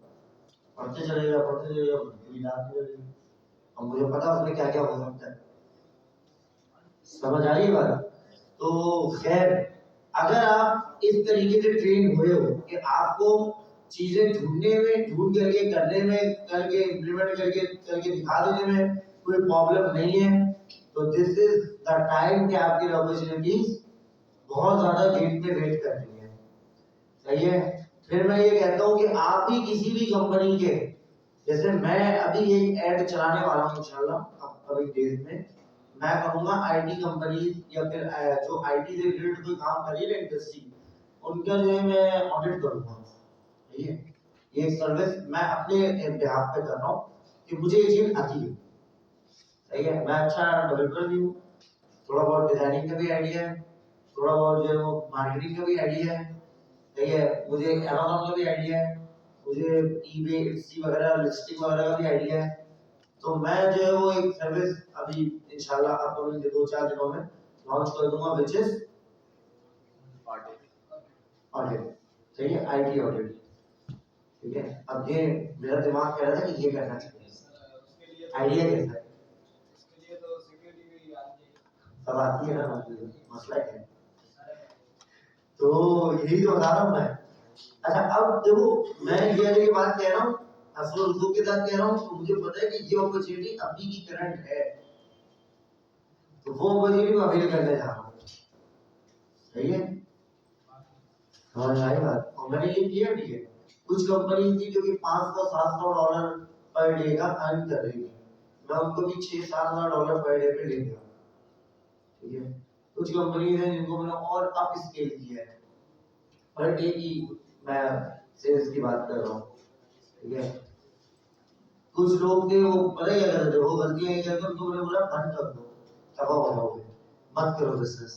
पढ़ते चलेगा पूरी रात निकल गई। अब मुझे पता उसमें क्या क्या हो सकता है। समझ आ रही बात? तो खैर, अगर आप इस तरीके से ट्रेन हुए हो कि आपको चीजें ढूंढने में, ढूंढ करके करने में, करके इम्प्लीमेंट करके दिखा देने में कोई प्रॉब्लम नहीं है, तो दिस इज द टाइम कि आपकी अपॉर्चुनिटीज बहुत ज्यादा गेट पे वेट कर रही है। सही है? फिर मैं ये कहता हूँ कि आप ही किसी भी कंपनी के, जैसे मैं अभी एक ऐड चलाने वाला हूँ इंशाल्लाह अपकमिंग डेज में, मैं करूंगा आईटी कंपनी या फिर जो आईटी से रिलेटेड कोई काम कर रही है इंडस्ट्री, उनका जो है मैं ऑडिट करूंगा। सही है? ये सर्विस मैं अपने बिहाफ पे कर रहा हूँ कि मुझे ये चीज आती है। सही है? मैं अच्छा डेवलपर भी हूँ, थोड़ा बहुत डिजाइनिंग का भी आइडिया है, थोड़ा बहुत जो है वो मार्केटिंग का भी आइडिया है। सही है? मुझे अमेज़न का भी आइडिया है, मुझे ईबे, इट्सी वगैरह लिस्टिंग वगैरह का भी आइडिया है। तो मैं जो है वो एक सर्विस अभी इंशाल्लाह अपकमिंग 2-4 दिनों में लॉन्च कर दूंगा, व्हिच इज ऑडिट। सही है? IT audit. ठीक है? अब ये मेरा दिमाग कह रहा था कि ये करना चाहिए, आइडिया कैसा है, सब आती है ना, मसला क्या है? तो यही तो बता रहा हूँ मैं। अच्छा, अब देखो मैं ये वाली बात कह रहा हूँ, असल उर्दू के साथ कह रहा हूँ, तो मुझे पता है कि ये अपॉर्चुनिटी अभी की करंट है, तो वो अपॉर्चुनिटी मैं अवेल करने जा रहा हूँ। सही है? समझ में आई बात? और मैंने ये किया भी है। कुछ कंपनी थी जो कि $500-700 पर डे का अर्न कर रही थी, मैं उनको भी $6-7 पर डे पे ले गया। ठीक है? कुछ कंपनी है जिनको मैंने और अप स्केल किया है, पर डे की मैं सेल्स की बात कर रहा हूँ। ठीक है? कुछ लोग थे वो पता क्या करते थे, वो गलतियां ये करते, उनको मैंने बोला बंद कर दो, तबाह हो जाओगे, मत करो बिजनेस।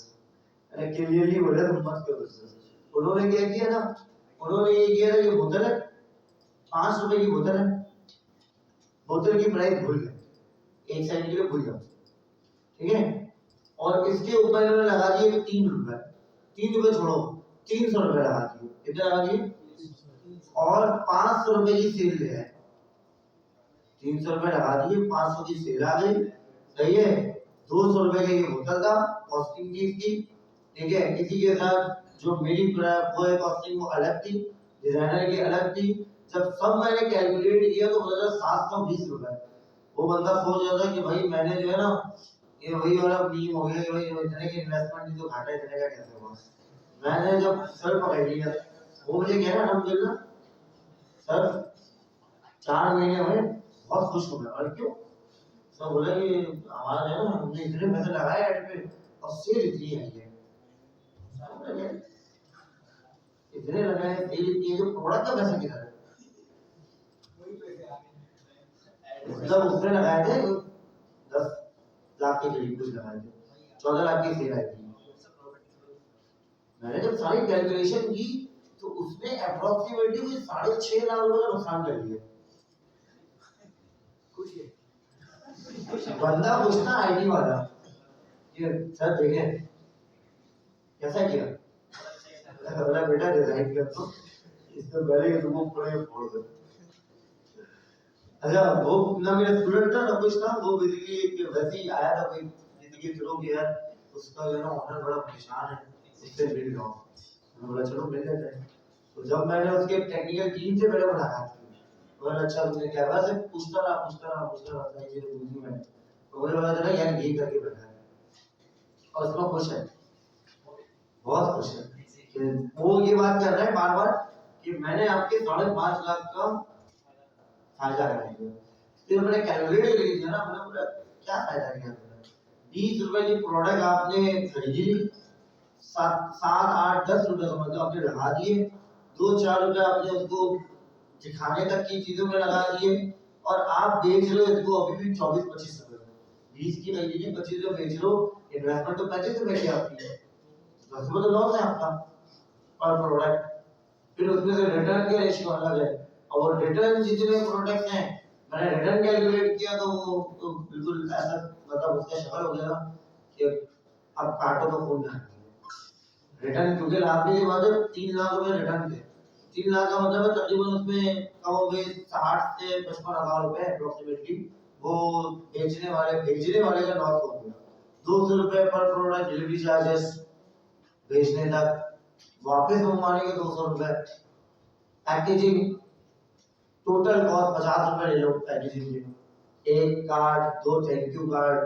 मैंने क्लियरली बोला तुम मत करो बिजनेस। उन्होंने क्या किया ना, उन्होंने ये किया ना, ये बोतल है, 5 रुपए की बोतल है, बोतल की प्राइस भूल गए, एक साइड के लिए भूल जाओ। ठीक है? और इसके ऊपर इन्होंने लगा दिए 3 रुपए, 3 रुपए छोड़ो, 300 रुपए लगा दिए। कितने लगा दिए? और 500 रुपए की सेल ले आए, 300 रुपए लगा दिए, 500 की सेल आ गई। सही है? 200 रुपए का ये बोतल था कॉस्टिंग की इसकी। ठीक है? इसी के साथ जो मेरी वो है कॉस्टिंग वो अलग थी, डिजाइनर की अलग थी। जब सब मैंने कैलकुलेट किया तो बचा 720 रुपए। वो बंदा सोच रहा था कि भाई मैंने जो है ना, ये वही वाला मीम हो गया कि भाई इतने की इन्वेस्टमेंट थी तो घाटा इतने का कैसे हुआ। मैंने जब सर पकड़ लिया, वो मुझे कह रहा अल्हम्दुलिल्लाह सर 4 महीने हुए बहुत खुश हूँ मैं। और क्यों? सब बोला कि हमारा जो है ना, हमने इतने पैसे लगाए ऐड पे और सेल इतनी आई है। इतने लगाए, सेल इतनी है, जो प्रोडक्ट का पैसा किधर है? मतलब उसने लगाए थे 10 लाख के करीब कुछ लगाए थे, 14 लाख की सेल आई थी। मैंने जब सारी कैलकुलेशन की तो उसने अप्रोक्सीमेटली 6.5 लाख रुपए का नुकसान कर लिया। बंदा पूछना आईटी वाला ये सर देखें कैसा किया, बोला बेटा डिजाइन कर दो, इससे पहले कि तुमको पूरे फोड़ दो। अच्छा, वो ना मेरा स्टूडेंट था ना, कुछ था, वो बेसिकली एक वैसे ही आया था, कोई जिंदगी शुरू किया, उसका जो है ना ऑनर बड़ा परेशान है, उससे मिल रहा हूँ। मैंने बोला चलो मिल लेते हैं। तो जब मैंने उसके टेक्निकल टीम से पहले मुलाकात की, बोला अच्छा तुमने क्या, वैसे पूछता रहा सही चीजें पूछी मैंने, तो मुझे पता चला यार ये करके बैठा है और उसमें खुश है, बहुत खुश है कि वो ये बात कर रहा है बार बार कि मैंने आपके 5.5 लाख का फायदा करा दिया। फिर मैंने कैलकुलेट कर लिया ना, मैंने बोला क्या फायदा किया तुमने, ₹20 की प्रोडक्ट आपने खरीदी, 7, 8, 10 रुपए समझ लो आपने लगा दिए, 2, 4 रुपए आपने उसको दिखाने तक की चीजों में लगा दिए, और आप बेच रहे हो इसको अभी भी 24-25 रुपए में। 20 की खरीदी 25 में बेच रहे हो, इन्वेस्टमेंट तो 35 रुपए की आपकी है, 10 रुपए तो लॉस है आपका पर प्रोडक्ट। फिर उसमें से रिटर्न के रेशियो अलग है, और रिटर्न जितने प्रोडक्ट हैं मैंने रिटर्न कैलकुलेट किया तो वो तो बिल्कुल ऐसा मतलब उसका शक्ल हो गया कि अब काटो तो खून ना रिटर्न, क्योंकि लाभ की बात है 3 लाख रुपए रिटर्न थे। 3 लाख का मतलब है तकरीबन उसमें कहोगे 60 से 55 हजार रुपए अप्रोक्सीमेटली वो भेजने वाले का लॉस हो गया। 200 रुपए पर प्रोडक्ट डिलीवरी चार्जेस भेजने तक, वापस मंगवाने के 200 रुपए, पैकेजिंग टोटल कॉस्ट 50 रुपए ले लो पैकेजिंग के, एक कार्ड, 2 थैंक यू कार्ड,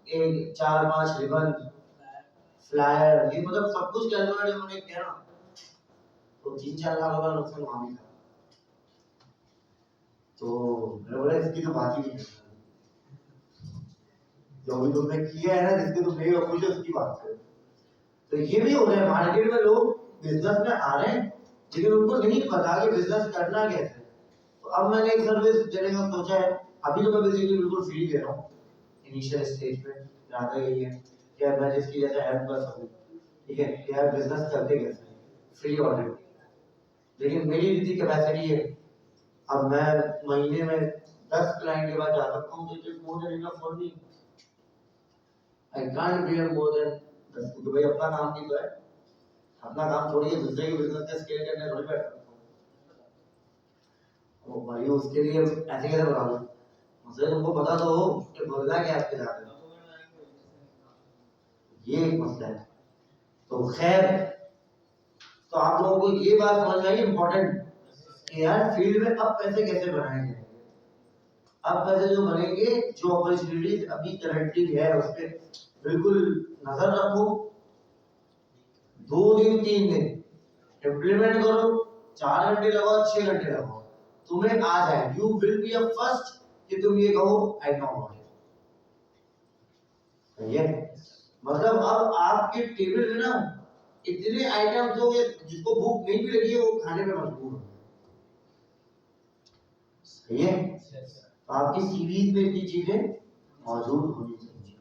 एक 4-5 रिबन, फ्लायर, ये मतलब सब कुछ कैलकुलेट मैंने किया ना तो 3-4 लाख रुपए नुकसान वहां भी था। तो मैंने बोला इसकी तो बात ही नहीं है, जो भी तुमने किया है ना जिसके तुम नहीं हो खुश उसकी बात करो। तो ये भी हो रहा है मार्केट में, लोग बिजनेस में आ रहे हैं लेकिन उनको नहीं पता कि बिजनेस करना कैसे है। तो अब मैंने एक सर्विस देने का सोचा है, अभी तो मैं बेसिकली बिल्कुल फ्री दे रहा हूँ इनिशियल स्टेज पे, ज्यादा यही है कि मैं जिसकी जैसे हेल्प कर सकूँ, ठीक है, कि यार बिजनेस करते कैसे फ्री ऑलरेडी, लेकिन मेरी जितनी कैपेसिटी है अब मैं महीने में 10 क्लाइंट के पास जा सकता हूँ, तो it is more than enough for me, I can't beer more than 10, क्योंकि भाई अपना काम भी तो है, अपना काम छोड़िए दूसरे के बिजनेस का स्केल करने थोड़ी बैठ सकता हूँ। ओ भाई उसके लिए ऐसे कैसे बता दूँ, मुझे तुमको पता तो हो कि बोलना क्या आपके साथ है, ये एक मसला है। तो खैर, तो आप लोगों को ये बात समझ आई इंपॉर्टेंट कि यार फील्ड में अब पैसे कैसे बनाएंगे, अब पैसे जो बनेंगे, जो अपॉर्चुनिटीज अभी करंटली है उस पे बिल्कुल नजर रखो, 2 दिन 3 दिन इम्प्लीमेंट करो, 4 घंटे लगाओ 6 घंटे लगाओ, तुम्हें आ जाए, you will be a first कि तुम ये कहो आई नो अबाउट इट। ये मतलब अब आपके टेबल में ना इतने आइटम्स हो गए जिसको भूख नहीं भी लगी है वो खाने पे मजबूर हो, सही है, तो आपकी सीरीज में इतनी चीजें मौजूद होनी चाहिए।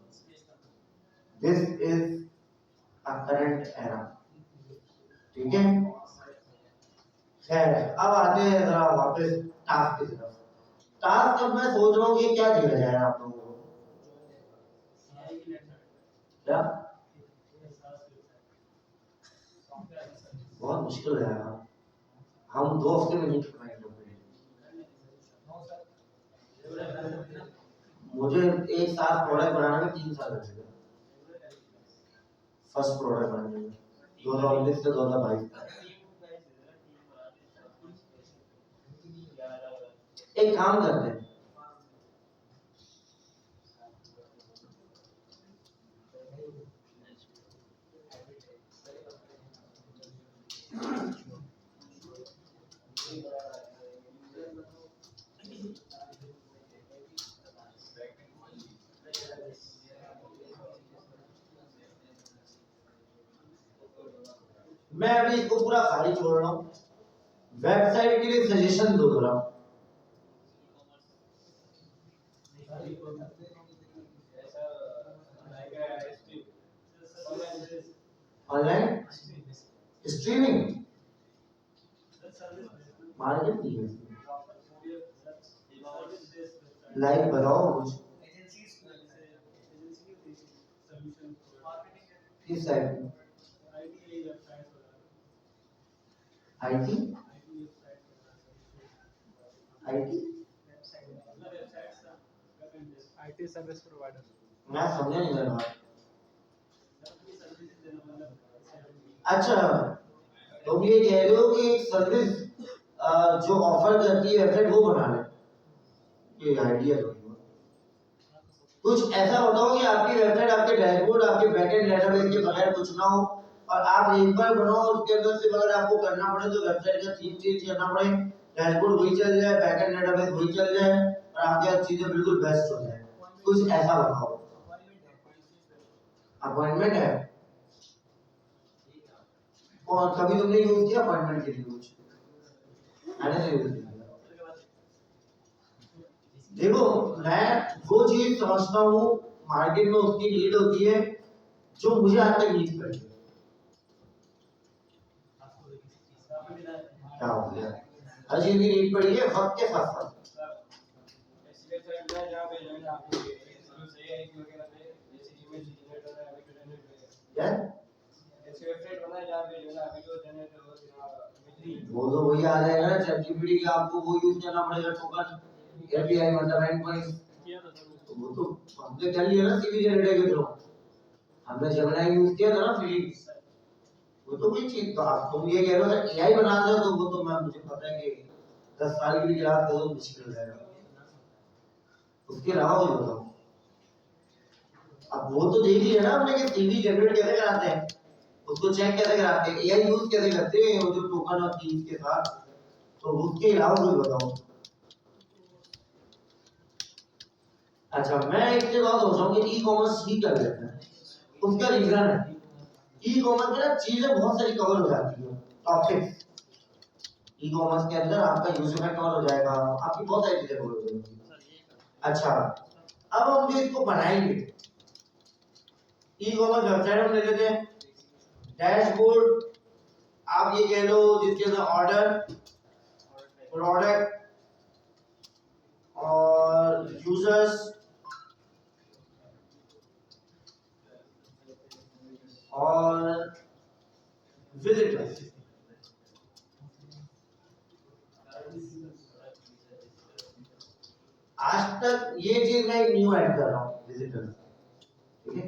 This is a current era, ठीक है। खैर अब आते हैं जरा वापस टास्क की तरफ। टास्क अब मैं सोच रहा हूँ कि क्या दिया जाए आप लोगों को, क्या बहुत मुश्किल है यार, हम 2 हफ्ते में नहीं कर पाएंगे। मुझे एक साथ प्रोडक्ट बनाने में 3 साल लगेगा, फर्स्ट प्रोडक्ट बनाने में 2019 से 2022 तक। एक काम करते हैं, मैं अभी इसको पूरा खाली छोड़ रहा हूँ, वेबसाइट के लिए सजेशन दो जरा। ऑनलाइन स्ट्रीमिंग मार्केट नहीं है, लाइव बताओ कुछ, किस साइड में, IT IT
IT service provider,
मैं समझा नहीं मेरा बात। अच्छा, तुम ये कह रहे हो कि एक सर्विस जो ऑफर करती है वेबसाइट वो बना ले, ये आइडिया तो कुछ ऐसा बताओ कि आपकी वेबसाइट, आपके डैशबोर्ड, आपके बैकएंड डेटाबेस के बगैर कुछ ना हो, और आप एक बार बनाओ और उसके अंदर से अगर आपको करना पड़े तो वेबसाइट का थीम चेंज करना पड़े, डैशबोर्ड वही चल जाए, बैकएंड डेटाबेस वही चल जाए और आपके चीजें बिल्कुल बेस्ट हो जाए, कुछ ऐसा बताओ। अपॉइंटमेंट है और कभी तुमने यूज किया अपॉइंटमेंट के लिए कुछ? मैंने तो यूज किया। देखो मैं वो चीज समझता हूँ मार्केट में उसकी नीड होती है जो मुझे आज तक नीड पड़ी है। क्या हो गया? हर चीज की नीड पड़ी है वक्त के साथ साथ। क्या? वो तो वही आ जाएगा ना ChatGPT का, आपको वो यूज करना पड़ेगा टोकन API मतलब एंड पॉइंट। वो तो हमने कर लिया ना सीवी जनरेटर के थ्रू, हमने जेमिनी यूज किया था ना फ्री। वो तो कोई चीज, तो आप तुम ये कह रहे हो एआई बना दो तो वो तो मैं मुझे पता है कि 10 साल की भी क्लास करो मुश्किल हो जाएगा। उसके अलावा कुछ बताओ। अब वो तो देख लिया ना हमने कि सीवी जनरेट कैसे कराते हैं, उसको चेक कैसे कराते हैं, एआई यूज कैसे करते हैं वो जो टोकन और कीज के साथ। तो उसके अलावा कुछ बताओ। अच्छा मैं एक चीज और सोच रहा हूँ कि ई कॉमर्स ही कर लेते हैं। उसका रीजन है ई कॉमर्स में ना चीजें बहुत सारी कवर हो जाती है टॉपिक्स। ई कॉमर्स के अंदर आपका यूजर कवर हो जाएगा, आपकी बहुत सारी चीजें कवर हो जाएंगी। अच्छा अब हम जो इसको बनाएंगे ई कॉमर्स वेबसाइट हम ले लेते हैं, डैशबोर्ड आप ये कह लो जिसके अंदर ऑर्डर, प्रोडक्ट और यूजर्स और विजिटर्स। आज तक ये चीज मैं न्यू ऐड कर रहा हूँ विजिटर्स। ठीक है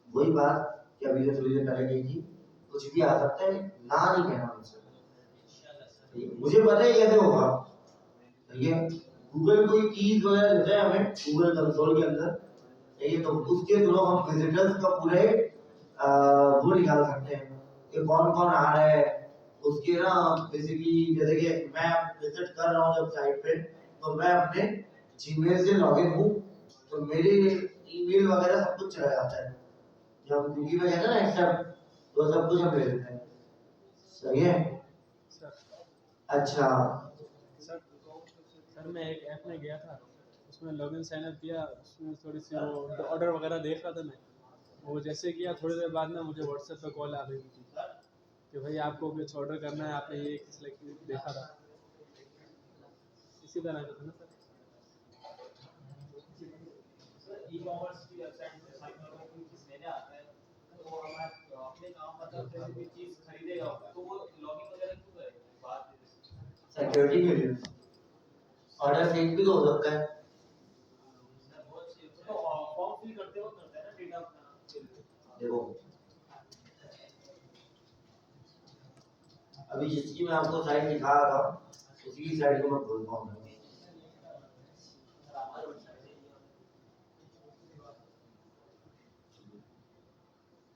वही बात कि अभी जो थोड़ी देर पहले कही थी, कुछ भी आ सकता है ना नहीं कहना मुझसे, मुझे पता है कैसे होगा। ये गूगल कोई कीज वगैरह देता है हमें गूगल कंसोल के अंदर, ये तो उसके थ्रू हम विजिटर्स का पूरे वो निकाल सकते हैं कि कौन कौन आ रहा है। उसके ना बेसिकली जैसे कि मैं विजिट कर रहा हूँ जब साइट पे, तो मैं अपने जीमेल से लॉगिन हूँ तो मेरे ईमेल वगैरह सब कुछ चला जाता है। जब कुकी में कहते हैं ना एक्सेप्ट, तो सब कुछ हम ले लेते हैं। सही है? अच्छा
सर मैं एक ऐप में गया था, उसमें लॉगिन साइन अप किया, उसमें थोड़ी सी वो ऑर्डर वगैरह देख रहा था मैं। वो जैसे किया थोड़ी देर बाद ना मुझे व्हाट्सएप पे कॉल आ गई थी कि भाई आपको कुछ ऑर्डर करना है, आपने ये सिलेक्ट देखा था। इसी तरह का था ना सर।
ई कॉमर्स की वेबसाइट पे साइन अप कोई चीज लेने आता है तो हमारे अपने काम मतलब कोई चीज खरीदेगा तो वो लॉगिन वगैरह क्यों करेगा बात
सिक्योरिटी के लिए ऑर्डर फेक भी तो हो सकता है।
तो फॉर्म फिल करते हो करते हैं ना डेटा अपना।
देखो अभी जिसकी मैं आपको साइट दिखा रहा था उसी की साइट को मैं खोलता हूँ।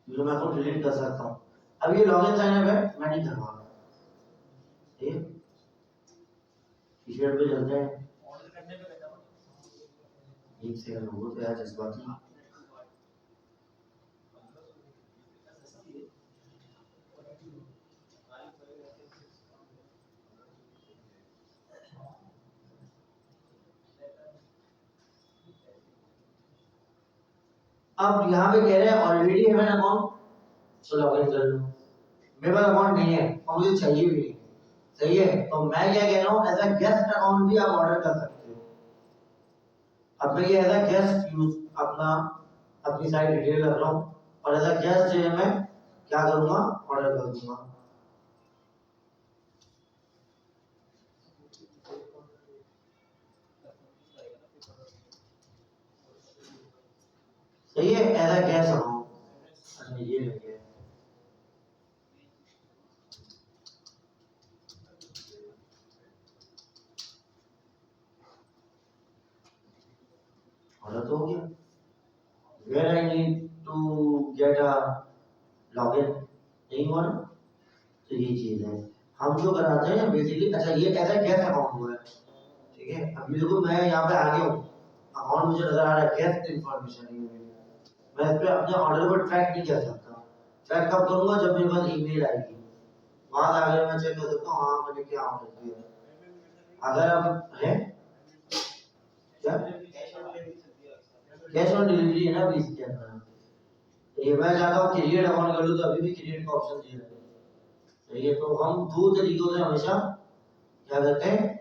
जो मैं आपको डिलीट कर सकता हूँ। अब ये लॉगिन साइन अप है, मैं नहीं करवाऊंगा। ठीक है टी-शर्ट पे चलते हैं।
ऑर्डर करने पे कहता हूं
एक सेकंड रुको तो यार जज्बाती। अब यहाँ पे कह रहे हैं ऑलरेडी है मेरा अकाउंट, तो लॉगिन कर लो। मेरे पास अकाउंट नहीं है और मुझे चाहिए भी नहीं। सही है तो मैं क्या कह रहा हूँ एज अ गेस्ट अकाउंट भी आप ऑर्डर कर सकते हो। अब मैं ये एज अ गेस्ट यूज अपना अपनी साइट डिटेल रख रहा हूँ और एज अ गेस्ट जो है मैं क्या करूँगा ऑर्डर कर दूंगा। सही है एज अ गेस्ट अकाउंट। अच्छा ये लेके ऑर्डर तो हो गया। Where I need to get a login नहीं हुआ ना, तो ये चीज है हम जो कराते हैं बेसिकली। अच्छा ये एज अ गेस्ट अकाउंट हुआ है। ठीक है अब ये देखो मैं यहाँ पे आ गया हूँ, अकाउंट मुझे नजर आ रहा है, गेस्ट इन्फॉर्मेशन है। मैं इस पे अपने ऑर्डर को ट्रैक नहीं कर सकता। ट्रैक कब करूंगा? जब मेरे पास ईमेल आएगी, वहां आगे मैं चेक कर सकता हूँ हाँ मैंने क्या ऑर्डर किया। अगर अब है क्या कैश ऑन डिलीवरी है ना अभी इसके अंदर, ये मैं चाहता हूँ क्रिएट अकाउंट कर लूँ तो अभी भी क्रिएट का ऑप्शन दे रहा है। सही है, तो हम दो तरीकों से हमेशा क्या करते हैं,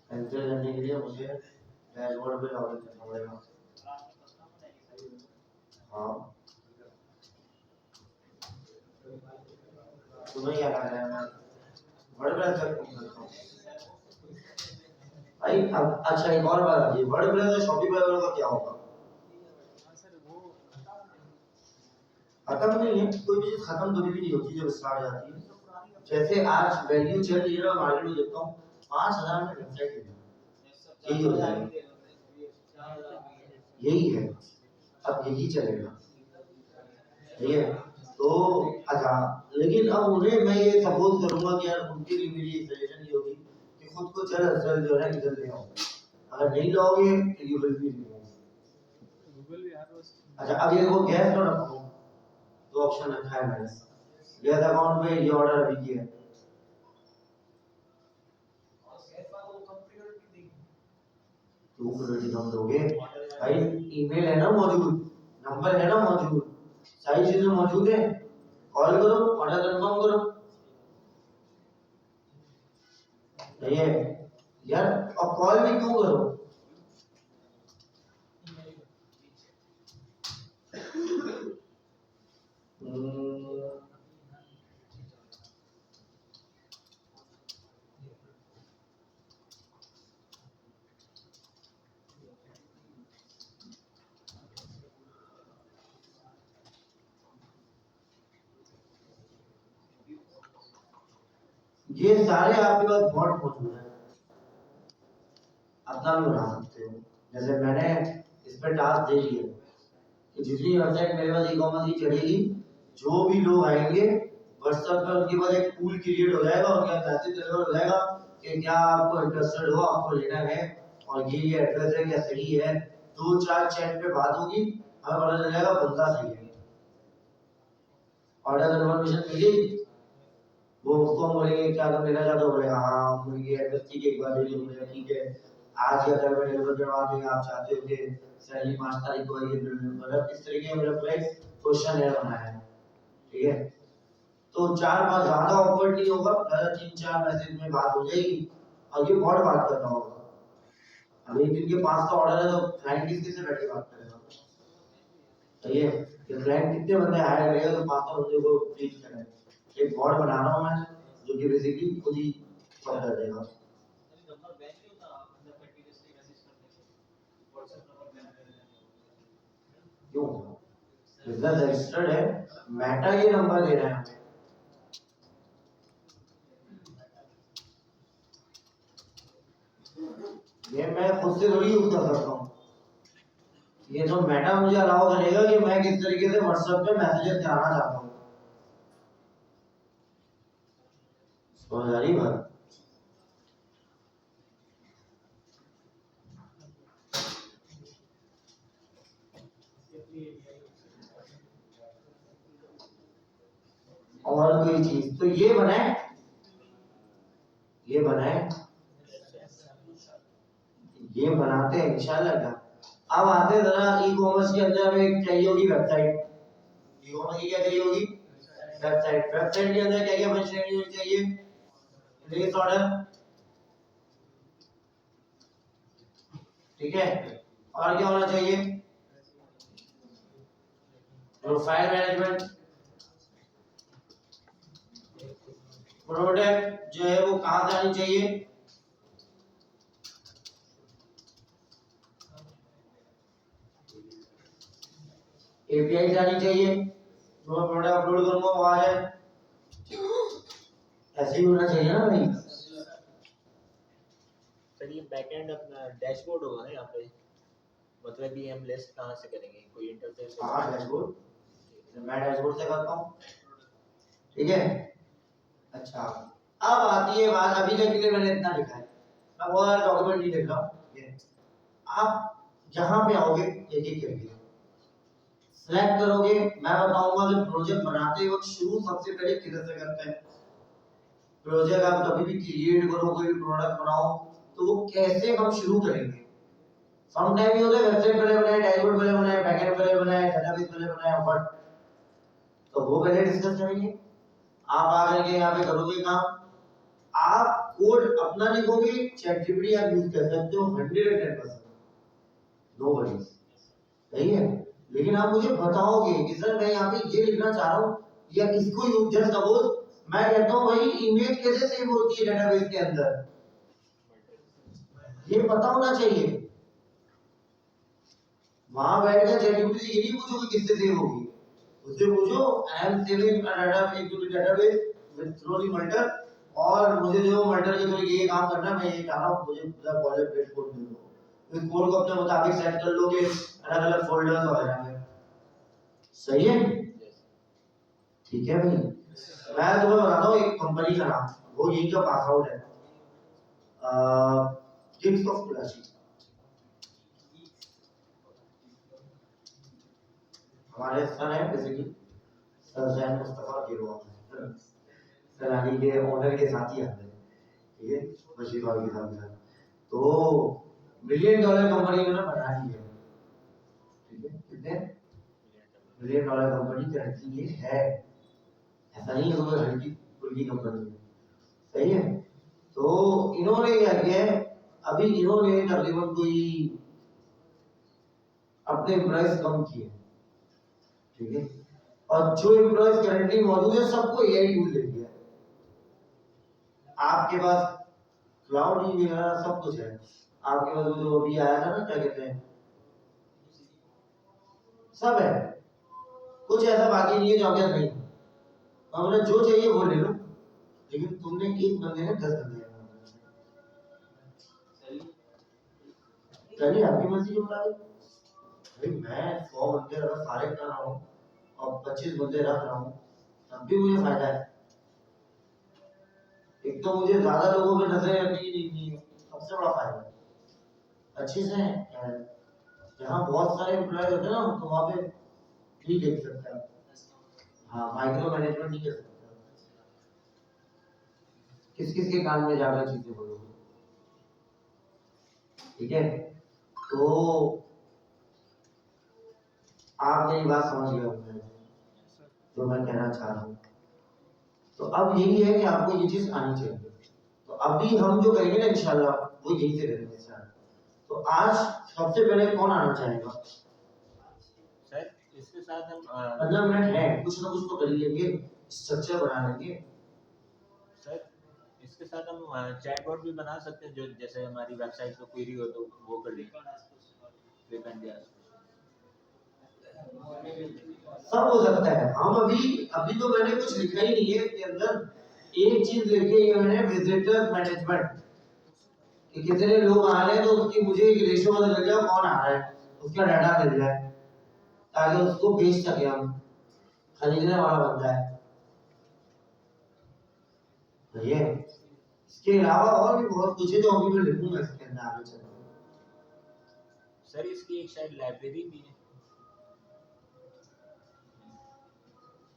कैंसिल करने के लिए मुझे डैशबोर्ड पे लॉगिन करना पड़ेगा। हाँ तुम्हें क्या करना है? मैं वर्डप्रेस करता हूँ भाई। अब अच्छा एक और बात आती है, वर्डप्रेस और शॉपिफाई वालों का क्या होगा? खत्म नहीं है, कोई भी चीज खत्म कभी भी नहीं होती जब स्टार्ट हो जाती है। जैसे आज वैल्यू चल रही है ना मार्केट में, देखता हूँ 5000 में वेबसाइट है, यही हो जाएगा, यही है, अब यही चलेगा। ठीक है, तो अच्छा, लेकिन अब उन्हें मैं ये सपोज करूंगा कि यार उनके लिए मेरी सजेशन ये होगी कि खुद को जल्द से जल्द जो है निकल ले आओ। अगर नहीं लाओगे तो you will be remove.
Google भी यार बस।
अच्छा अब ये वो गैस का रखो, दो ऑप्शन रखा है मैंने, गैस अकाउंट में ये ऑर्डर अभी किया है, तो क्रेडिट कम दोगे भाई? ईमेल है ना मौजूद, नंबर है ना मौजूद, सारी चीजें मौजूद है, कॉल करो, ऑर्डर कंफर्म करो। सही है यार, अब कॉल भी क्यों करो? ये सारे आपके पास बॉट मौजूद है, अपना भी बना सकते हो। जैसे मैंने इस पर टास्क दे दिया कि जितनी वेबसाइट मेरे पास ई कॉमर्स की चलेगी, जो भी लोग आएंगे व्हाट्सएप पर उनके पास एक पूल क्रिएट हो जाएगा, उनका मैसेज डिलीवर हो जाएगा कि क्या आपको इंटरेस्टेड हो, आपको लेना है और ये एड्रेस है, क्या सही है। दो चार चैट पे बात होगी, हमें पता चल जाएगा बंदा सही है, ऑर्डर कन्फर्मेशन मिलेगी, वो उसको हम बोलेंगे क्या तुम लेना चाहते हो, बोलेगा हाँ मुझे एड्रेस ठीक है, एक बार ले लीजिए, ठीक है आज या कल में डिलीवर करवा देंगे, आप चाहते हो कि सैलरी 5 तारीख को आएगी, मतलब इस तरीके का मेरा पूरा क्वेश्चन है बनाया है। ठीक है, तो 4-5 ज्यादा ऑकवर्ड नहीं होगा, ज्यादा 3-4 मैसेज में बात हो जाएगी और ये बहुत बात करना होगा। अब एक दिन के 500 ऑर्डर है तो क्लाइंट किससे बैठ के बात करेगा? सही है, कि क्लाइंट कितने बंदे हायर करेगा तो 500 बंदे को रीच करेगा। एक बॉट बना रहा हूं मैं जो कि बेसिकली खुद ही सब कर देगा। क्यों? बिजनेस रजिस्टर्ड है, मेटा ये नंबर दे रहा है हमें। ये मैं खुद से थोड़ी यूज कर सकता हूँ, ये तो मेटा मुझे अलाउ करेगा कि मैं किस तरीके से व्हाट्सएप पे मैसेजेस कराना चाहता हूँ। समझदारी बात। और कोई चीज तो ये बनाए, ये बनाए, ये बनाते हैं इंशाल्लाह। क्या अब आते हैं जरा ई कॉमर्स के अंदर हमें चाहिए होगी वेबसाइट, ई कॉमर्स की क्या चाहिए होगी? वेबसाइट। वेबसाइट के अंदर क्या क्या फंक्शनलिटी होनी चाहिए? प्लेस ऑर्डर, ठीक है, और क्या होना चाहिए? प्रोफाइल मैनेजमेंट, प्रोडक्ट जो है वो कहां से आनी चाहिए? एपीआई से आनी चाहिए, जो मैं प्रोडक्ट अपलोड करूंगा वो आ जाए, ऐसे ही होना चाहिए ना भाई।
सर ये बैकएंड अपना डैशबोर्ड होगा ना यहाँ पे, मतलब ये हम लिस्ट कहाँ से करेंगे, कोई इंटरफेस?
हाँ डैशबोर्ड, मैं डैशबोर्ड से करता हूँ। ठीक है, अच्छा अब आती है बात, अभी तक के लिए मैंने इतना लिखा है, मैं बहुत सारे डॉक्यूमेंट नहीं लिख रहा हूँ। ये आप जहाँ पे आओगे एक एक करके सिलेक्ट करोगे, मैं बताऊंगा कि प्रोजेक्ट बनाते वक्त शुरू सबसे पहले किधर से करते हैं। प्रोजेक्ट आप कभी भी क्रिएट करो, कोई भी प्रोडक्ट बनाओ, तो वो कैसे हम शुरू करेंगे। समटाइम ये होता है वेबसाइट पहले बनाए, डैशबोर्ड पहले बनाए, बैकएंड पहले बनाए, डेटाबेस पहले बनाए, बट तो वो पहले डिस्कस करेंगे। आप आ करके यहाँ पे करोगे काम, आप कोड अपना लिखोगे, चैटजीपीटी आप यूज कर सकते हो 110%, नो वरीज, सही है। लेकिन आप मुझे बताओगे कि सर मैं यहाँ पे ये लिखना चाह रहा हूँ या इसको यूज, जस्ट सपोज मैं कहता हूँ भाई इमेज कैसे सेव होती है डेटाबेस के अंदर, ये पता होना चाहिए। वहां बैठकर चैटजीपीटी से ये नहीं पूछोगे किससे सेव होगी, उससे पूछो I am saving a data into the database with through the multer, और मुझे जो मल्टर के थ्रू ये काम करना है, मैं ये चाह रहा हूँ, मुझे पूरा कॉलेज प्लेट कोड दे दो। इस कोड को अपने मुताबिक सेट कर लोगे अलग अलग फोल्डर्स वगैरह में, सही है। ठीक है भाई, मैं तुम्हें बताता हूँ एक कंपनी का नाम, वो यही का पास आउट है, गिग्स ऑफ क्लासी। हमारे सर है बेसिकली सर जैन मुस्तफा गिरोह, सलानी के ओनर के साथ ही आते हैं, ठीक है, बशीर भाई के साथ। तो $1 बिलियन कंपनी में ना बना दी है, ठीक है, कितने $1 बिलियन कंपनी करती ये है, ऐसा नहीं है कोई हल्की फुल्की कंपनी है, सही है। तो इन्होंने क्या किया है, अभी इन्होंने तकरीबन कोई अपने एम्प्लॉयज कम किए, ठीक है, और जो एम्प्लॉयज करंटली मौजूद है सबको एआई टूल दे दिया है। आपके पास क्लाउड ही वगैरह सब कुछ है, आपके पास जो अभी आया था ना, क्या कहते हैं, सब है, कुछ ऐसा बाकी नहीं है जो आपके नहीं, हमने जो चाहिए वो ले लो, लेकिन तुमने एक बंदे ने 10 बंदे चलिए आपकी मर्जी जो करा दे भाई। मैं 100 बंदे अगर सारे कर रहा हूँ और 25 बंदे रख रहा हूँ, तब भी मुझे फायदा है। एक तो मुझे ज्यादा लोगों पे नजर रखने की नहीं है, सबसे बड़ा फायदा है, अच्छे से जहाँ बहुत सारे एम्प्लॉय होते हैं ना, तो वहाँ पे नहीं देख सकते आप, हाँ माइक्रो मैनेजमेंट नहीं कर सकते, किस किस के कान में ज्यादा चीजें बोलोगे, ठीक है। तो आप मेरी बात समझ गए होंगे जो मैं कहना चाह रहा हूँ। तो अब यही है कि आपको ये चीज आनी चाहिए। तो अभी हम जो करेंगे ना इंशाल्लाह वो यही से करेंगे सर। तो आज सबसे पहले कौन आना चाहेगा?
सर इसके साथ हम
15 मिनट है, कुछ ना कुछ तो कर लेंगे, स्ट्रक्चर बना लेंगे।
सर इसके साथ हम चैटबॉट भी बना सकते हैं, जो जैसे हमारी वेबसाइट पे क्वेरी हो तो वो कर लेंगे,
सब हो सकता है। हम अभी तो मैंने कुछ लिखा ही नहीं है इसके अंदर। एक चीज लिखी है मैंने, विजिटर मैनेजमेंट, कि कितने लोग आ रहे हैं, तो उसकी मुझे एक रेशियो पता चल जाए कौन आ रहा है, उसका डाटा मिल जाए ताकि उसको बेच सके हम, खरीदने वाला बनता है ये। इसके अलावा और भी बहुत कुछ है जो अभी मैं लिखूंगा इसके अंदर आगे चल।
सर इसकी एक शायद लाइब्रेरी भी है,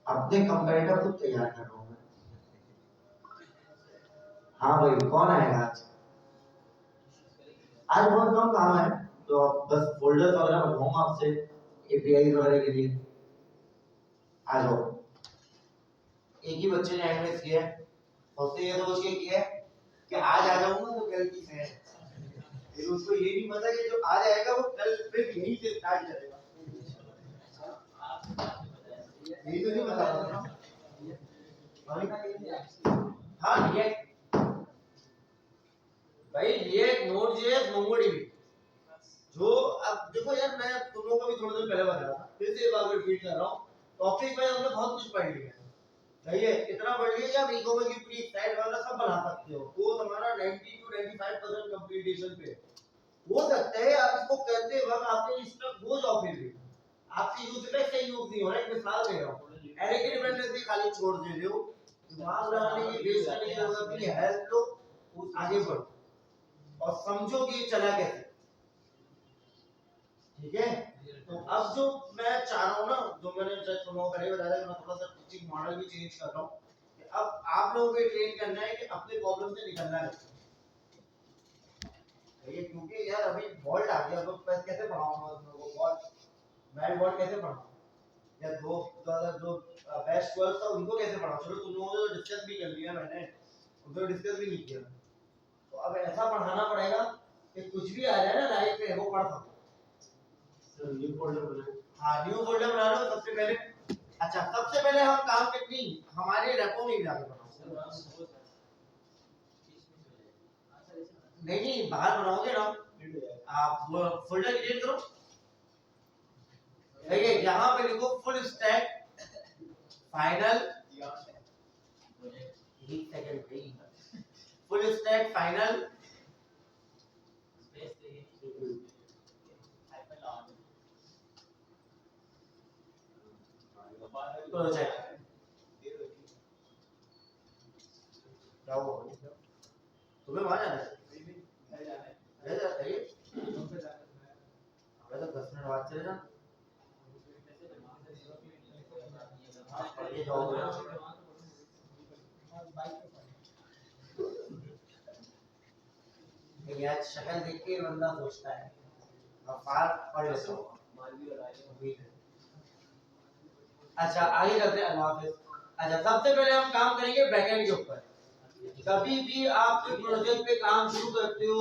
अपने कंपैरेटर खुद तैयार कर रहा हूँ मैं। हाँ भाई कौन आएगा आज? आज बहुत कम काम है, तो बस फोल्डर्स वगैरह बनवाऊंगा आपसे, एपीआई वगैरह के लिए। आ जाओ। एक ही बच्चे ने एडमिट किया है, उसने ये सोच के किया है कि आज आ जाऊंगा तो कल की है, लेकिन उसको ये नहीं पता कि जो आज आएगा वो कल फिर यहीं से स्टार्ट करेगा। यही तो नहीं पता। हाँ रिएक्ट भाई, रिएक्ट नोड.जेएस मोंगोडीबी, जो अब देखो यार, मैं तुम लोगों को भी थोड़ी देर पहले बताया था, फिर से एक बार रिपीट कर रहा हूँ। टॉपिक में हमने बहुत कुछ पढ़ लिया, सही है, इतना पढ़ लिया कि आप ई-कॉमर्स की पूरी साइट वगैरह सब बना सकते हो। कोर्स हमारा 90 to 95% कंप्लीटेशन पे हो सकता है। आप इसको करते वक्त आपने इसका बोझ ऑफ कर दिया, आपसे यूज पे सही यूज नहीं हो रहा है। मिसाल दे रहा हूँ, एरे की डिपेंडेंसी खाली छोड़ दे रहे हो, दिमाग लगाने की वेस्ट करने की जरूरत नहीं है, हेल्प लो, आगे बढ़ो और समझो कि ये चला कैसे। ठीक है, तो अब जो मैं चाह रहा हूँ ना, जो मैंने पहले बताया कि मैं थोड़ा सा टीचिंग मॉडल भी चेंज कर रहा हूँ। अब आप लोगों को ट्रेन करना है कि अपने प्रॉब्लम से निकलना है। ये क्योंकि यार अभी वॉल्ट आ गया, तो कैसे पढ़ाऊंगा उन लोगों को वॉल्ट, मैं वॉल्ट कैसे पढ़ाऊंगा, या जो बेस्ट 12 था उनको कैसे पढ़ाऊं। चलो तुम लोगों ने तो डिस्कस भी कर लिया, मैंने उनको डिस्कस भी नहीं किया। तो अब ऐसा पढ़ाना पड़ेगा कि कुछ भी आ जाए ना लाइफ में वो पढ़ सको। न्यू फोल्डर बनाओ, हाँ न्यू फोल्डर बना लो सबसे पहले। अच्छा, सबसे पहले हम काम कितनी हमारे रेपो में जाके बनाओ। नहीं बाहर बनाओगे ना आप, फोल्डर क्रिएट करो। देखिए यहाँ पे लिखो फुल स्टैक फाइनल, एक सेकंड भाई, फुल स्टैक फाइनल प्रोजेक्ट। क्या हुआ तुम्हें वहां जाना है? ले जा जाइए, अबे तो 10 मिनट बाद चले जा। ये जाओगे यार, शक्ल देख के बंदा सोचता है फार पढ़ लेता हूँ। अच्छा आगे चलते हैं, अल्लाह हाफिज़। अच्छा सबसे पहले हम काम करेंगे बैकएंड के ऊपर। कभी भी आप कोई प्रोजेक्ट पे काम शुरू करते हो,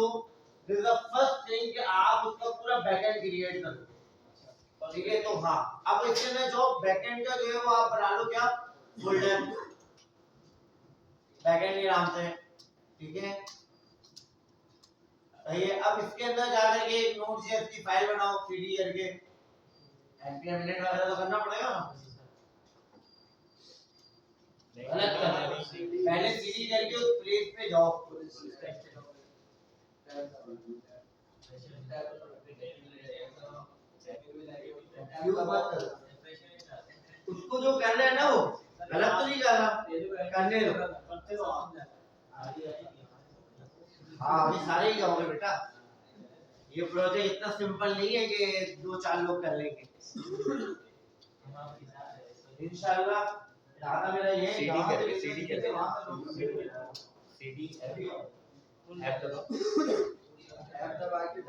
this is the first thing कि आप उसका पूरा बैकएंड क्रिएट करो। ठीक है, तो हाँ अब इसके में जो बैकएंड का जो है वो आप बना लो क्या, फोल्डर बैकएंड के नाम से। ठीक है, ये अब इसके अंदर जाकर के एक नोड.js की फाइल बनाओ, cd करके npm init वगैरह तो करना पड़ेगा ना, गलत कर रहे हो। पहले cd करके उस प्लेस पे जाओ, उसको जो कर रहे हैं ना वो गलत तो नहीं कर रहा, करने दो। हाँ अभी सारे ही जाओगे बेटा, ये प्रोजेक्ट इतना सिंपल नहीं है कि 2-4 लोग कर लेंगे। इंशाल्लाह दादा मेरा ये
सीडी कर, सीडी कर, सीडी ऐप दबाओ,
ऐप दबा के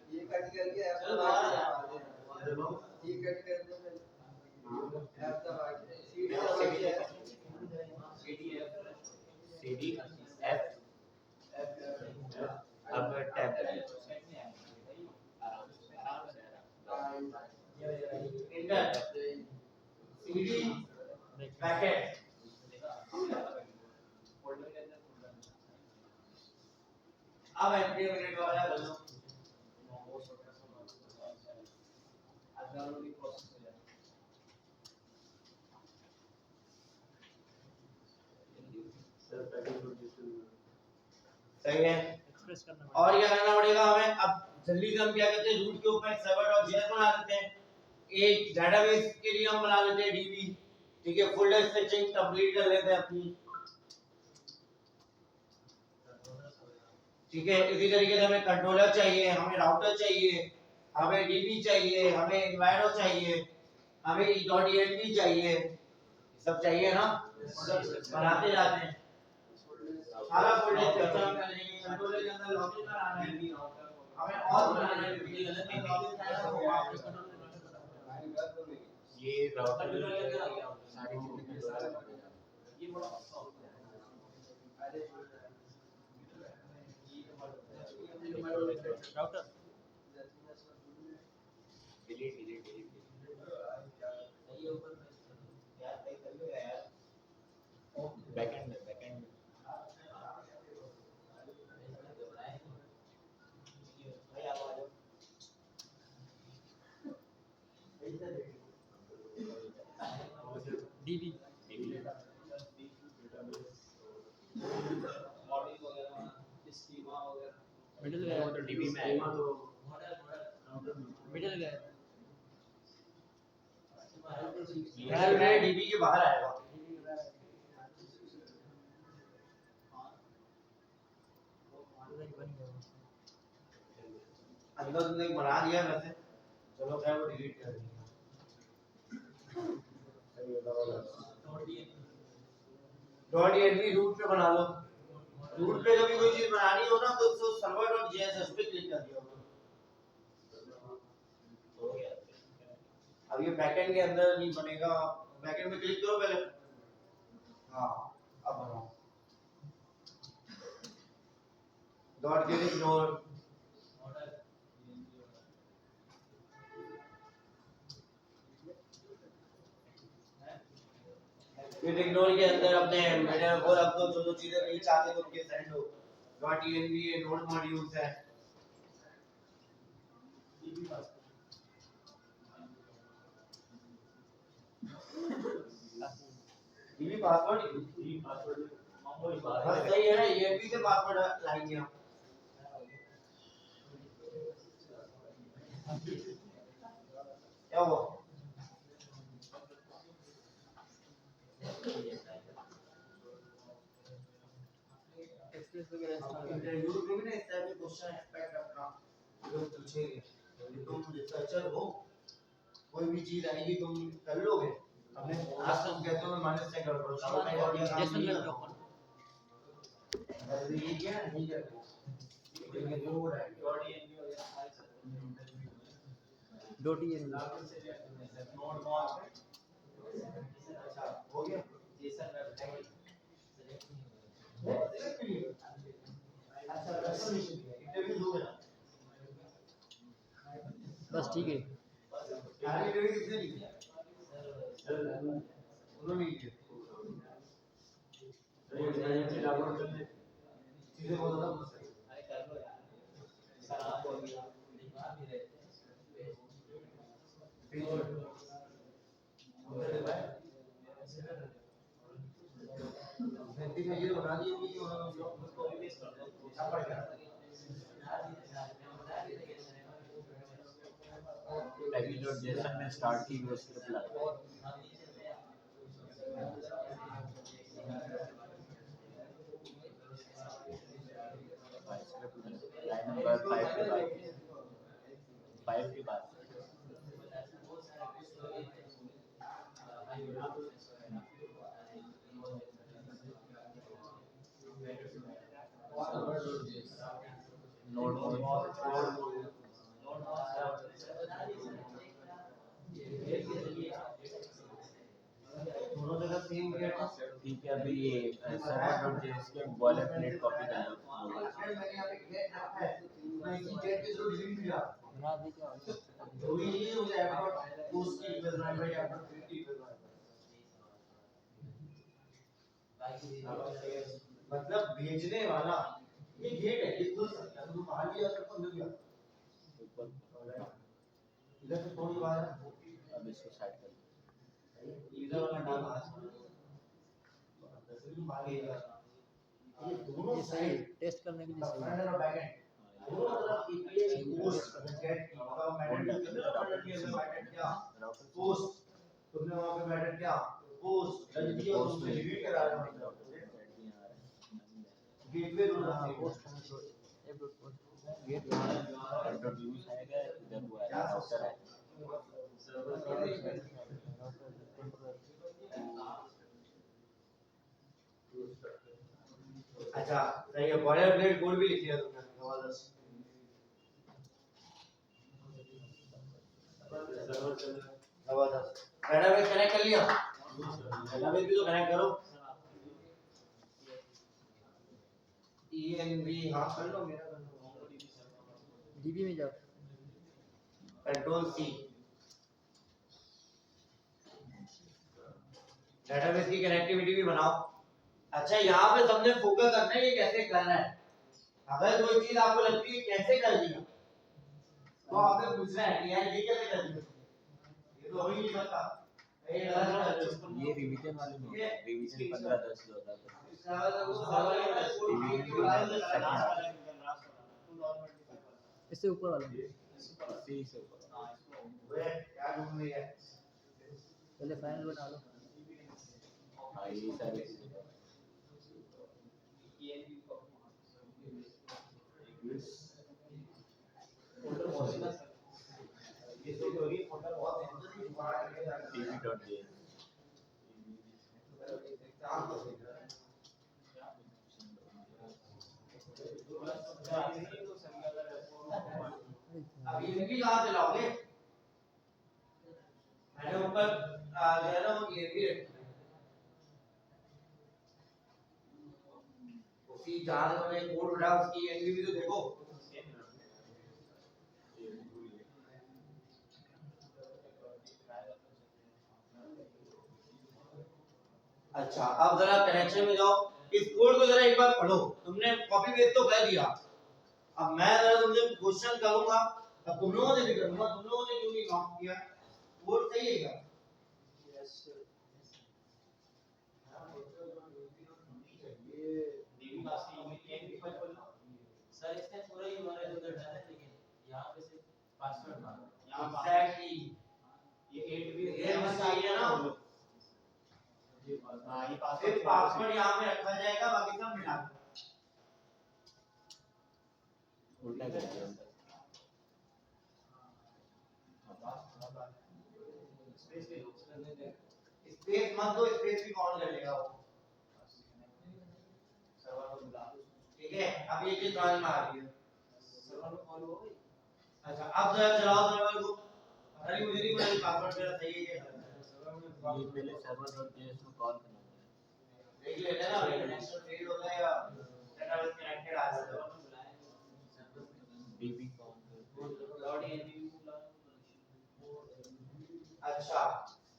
ये कट करके ऐप दबा के ये कट कर दो, ऐप दबा के
सीडी ऐप अब टैब करें,
इंटर cd बैकएंड। अब npm init वगैरह कर लो। सही है, और क्या करना पड़ेगा हमें। अब जल्दी से हम क्या करते हैं, रूट के ऊपर server.js बना लेते हैं, एक डेटाबेस के लिए हम बना लेते हैं db। ठीक है, फोल्डर स्ट्रक्चरिंग कंप्लीट कर लेते हैं अपनी। ठीक है, इसी तरीके से हमें कंट्रोलर चाहिए, हमें राउटर चाहिए, हमें db चाहिए, हमें environment चाहिए, हमें e.env चाहिए, सब चाहिए ना, बनाते जाते हैं। सारा फोल्डर स्ट्रक्चर हम कर लेंगे, कंट्रोलर के अंदर लॉगिन कराना है, हमें और बनाना है, क्योंकि लॉगिन करना है वो वापस
ये राउटर सारी
ये बड़ा
router delete delete delete backend में
डीबी मिडिल गया,
तो डीबी में आएगा,
मिडिल गया।
मेरे डीबी के बाहर आएगा। अंदर तुमने एक बना दिया वैसे, चलो खैर वो डिलीट कर दिया। डॉट एनवी रूट पे बना लो। रूट पे कभी कोई चीज बनानी हो ना तो उसको server.js पे क्लिक कर दिया।
हो गया।
अब ये बैकएंड के अंदर नहीं बनेगा, बैकएंड में क्लिक करो पहले। हाँ अब बनाओ dot gitignore. Gitignore के अंदर अपने मैंने वो रख दो जो चीजें नहीं चाहते तो उनके सेंड हो। डॉट env नोड मॉड्यूल्स है। डीबी पासवर्ड बस सही है ना, env से पासवर्ड लाएंगे हम। क्या हुआ? इंटरव्यू में भी ना इस टाइप के क्वेश्चन एक्सपेक्ट रखना, लोग पूछेंगे कि तुम रिसर्चर हो, कोई भी चीज आएगी तुम कर लोगे। हमने आज तक कहते हो मैं माइनस से कर करो, सब मैं और ये काम नहीं करता हूं। अरे ये क्या नहीं करते, ये जो हो रहा है
डॉट ये
नोड नॉट। अच्छा हो गया जेसन वेब। अच्छा रेजोल्यूशन इंटरव्यू दोगे ना?
बस ठीक है।
यार इंटरव्यू किसने लिया? उन्होंने लिया। ये डिजाइन डाउनलोड करने चीजें बहुत ज्यादा मुश्किल है।
अरे कर लो यार, सर आप बोल दिया दिखा भी रहे
में ये बना दिए कि उसको
कॉपी पेस्ट कर दो।
क्या पड़ गया?
package.json में स्टार्ट की वो स्क्रिप्ट लगा लाइन नंबर 5 के बाद नोड
दोनों जगह सेम किया था।
ठीक है अभी ये server.js के वॉलेट प्लेट कॉपी कर लो
मैंने यहाँ पे गेट रखा है, मैं इसी गेट के थ्रू डिलीट किया।
बना दी क्या?
वही नहीं मुझे ऐप डॉट पोस्ट की करना है भाई, ऐप डॉट क्रिएट करना है। मतलब भेजने वाला ये गेट है, ये खुल सकता है, तो बाहर लिया तो खुल गया। इधर से फोन बाहर
अब इसको साइड कर
इधर वाला डाला ये दोनों
ये सही
साइड
टेस्ट करने के लिए सही है।
फ्रंट एंड बैक एंड दोनों तरफ एपीआई पोस्ट गेट मतलब मैटर के अंदर मैटर क्या पोस्ट, तुमने वहां पे मैटर क्या पोस्ट कर दिया, तुमने डिलीट करा रहे हो गेटवे दोनों पोस्ट
गेट
यूज आएगा इधर हुआ है राउटर है
अच्छा सही है। बॉयलर प्लेट कोड भी लिख लिया तुमने, जबरदस्त। डेटाबेस कनेक्ट कर लिया, डेटाबेस भी तो कनेक्ट करो। env हां कर लो, मेरा कर लो।
डीबी में जाओ,
कंट्रोल सी डेटाबेस की कनेक्टिविटी भी बनाओ। अच्छा यहाँ पे सबने फोकस रखना है ये कैसे करना है। अगर कोई चीज आपको लगती है कैसे कर दिया तो आपसे पूछना है कि यार ये कैसे कर दिया, ये तो हो ही नहीं सकता।
ये रिवीजन वाले में रिवीजन 15/10
इससे ऊपर वाला
इसी से ऊपर
क्या ढूंढ रही है
पहले फाइनल बना लो।
हाँ ये सारी चीजें db.js
अब ये भी कहाँ से लाओगे? मैंने ऊपर जो है ना वो ये भी उसी जहाँ से मैंने कोड उठा उसकी एनवी भी तो देखो। अच्छा अब जरा कनेक्शन में जाओ, इस कोड को जरा एक बार पढ़ो। तुमने कॉपी पेस्ट तो कर दिया, अब मैं जरा तुमसे क्वेश्चन करूंगा, अब तुम लोगों ने भी करूंगा। तुम लोगों ने क्यों नहीं काम किया? कोड सही है क्या?
सर इसने पूरा यूआरएल उधर डाला है, लेकिन यहाँ पे सिर्फ पासवर्ड मांगा।
एग्जैक्टली
ये 8 भी
ये बस चाहिए ना।
हाँ ये
सिर्फ पासवर्ड यहाँ पे रखा जाएगा, बाकी सब मिटा दो।
उल्टा कर दिया
स्पेस मत दो, स्पेस भी काउंट कर लेगा वो।
सर्वर को बुला दो।
ठीक है, अब ये चीज समझ में आ रही है।
सर्वर को कॉल हो गई।
अच्छा अब जरा चलाओ सर्वर को। अरे मुझे नहीं पता पासवर्ड मेरा सही है क्या?
ये पहले server.js में कॉल करना पड़ेगा।
देख लेते हैं ना, कनेक्शन फेल हो गया या डेटाबेस कनेक्टेड आ जाता है।
db कॉल
लॉर्ड एनवी बुला।
अच्छा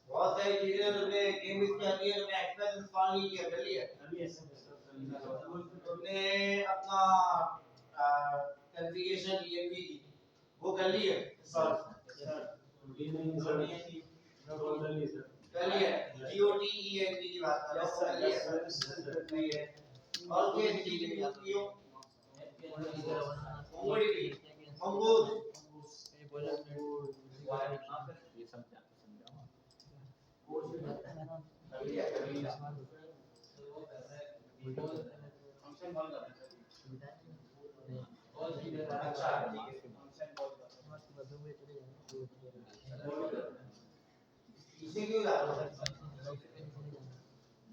बहुत सारी चीजें तुमने गेम इसकी आती है, तुमने एक्सप्रेस इंस्टॉल नहीं किया, कर लिया? तुमने अपना कॉन्फ़िगरेशन ईएमवी की वो कर ली है इंस्टॉल? कर लिया। GOTENV की बात कर रहा हूं, कर लिया? और कोई ऐसी चीज नहीं आती हो? मोंगोडीबी, मंगोज,
ये समझा
कर लिया, कर लिया।
फंक्शन कॉल करना चाहिए।
अच्छा ठीक है,
फंक्शन कॉल करना।
पीछे क्यों जा रहे हो?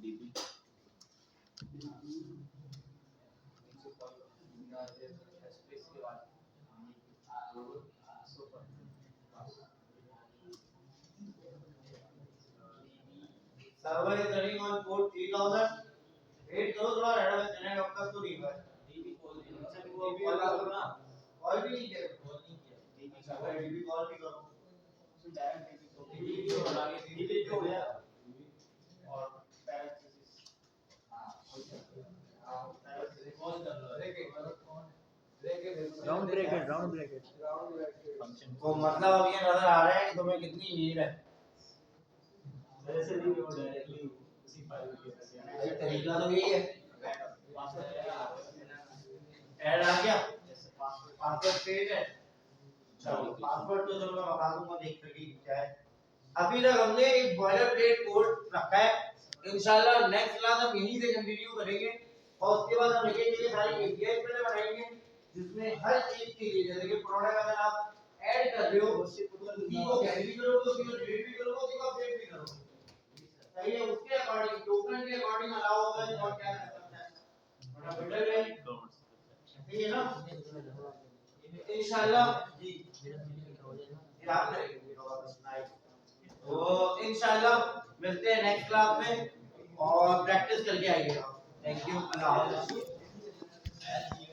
db
स्पेस के बाद
server is running on port 3000। Wait करो थोड़ा, डेटाबेस कनेक्ट अब तक तो नहीं हुआ है।
डीबी कॉल
डीबी कॉल करो ना, कॉल भी नहीं किया।
कॉल नहीं किया। डीबी
अच्छा भाई डीबी कॉल भी करो।
उसमें डायरेक्ट डीबी को
डीबी तो बना के
डीबी हो गया और पैरेंथेसिस कॉल कर लो।
राउंड ब्रैकेट
फंक्शन
तो मतलब अब ये नजर आ रहा है कि तुम्हें कितनी नीड है।
वैसे भी वो डायरेक्टली उसी फाइल के
ये तरीका तो यही है। ऐड आ गया, पासवर्ड पेज है। चलो पासवर्ड तो चलो मैं बता दूंगा, देख करके क्या है। अभी तक हमने एक बॉयलर प्लेट कोड रखा है, इंशाल्लाह नेक्स्ट क्लास हम यहीं से कंटिन्यू करेंगे और उसके बाद हम एक एक सारी एपीआई पहले बनाएंगे, जिसमें हर एक के लिए जैसे कि प्रोडक्ट अगर आप ऐड कर रहे हो उसी को कैरी भी करोगे, उसी को डिलीट भी करोगे, उसी को अपडेट भी करोगे। सही है, उसके अकॉर्डिंग टोकन के अकॉर्डिंग अलाउ होगा और क्या कर सकता है बड़ा बेटर है। सही है ना? इंशाल्लाह जी याद करेंगे तो इंशाल्लाह मिलते हैं नेक्स्ट क्लास में और प्रैक्टिस करके आइएगा। थैंक यू, अल्लाह हाफ़िज़।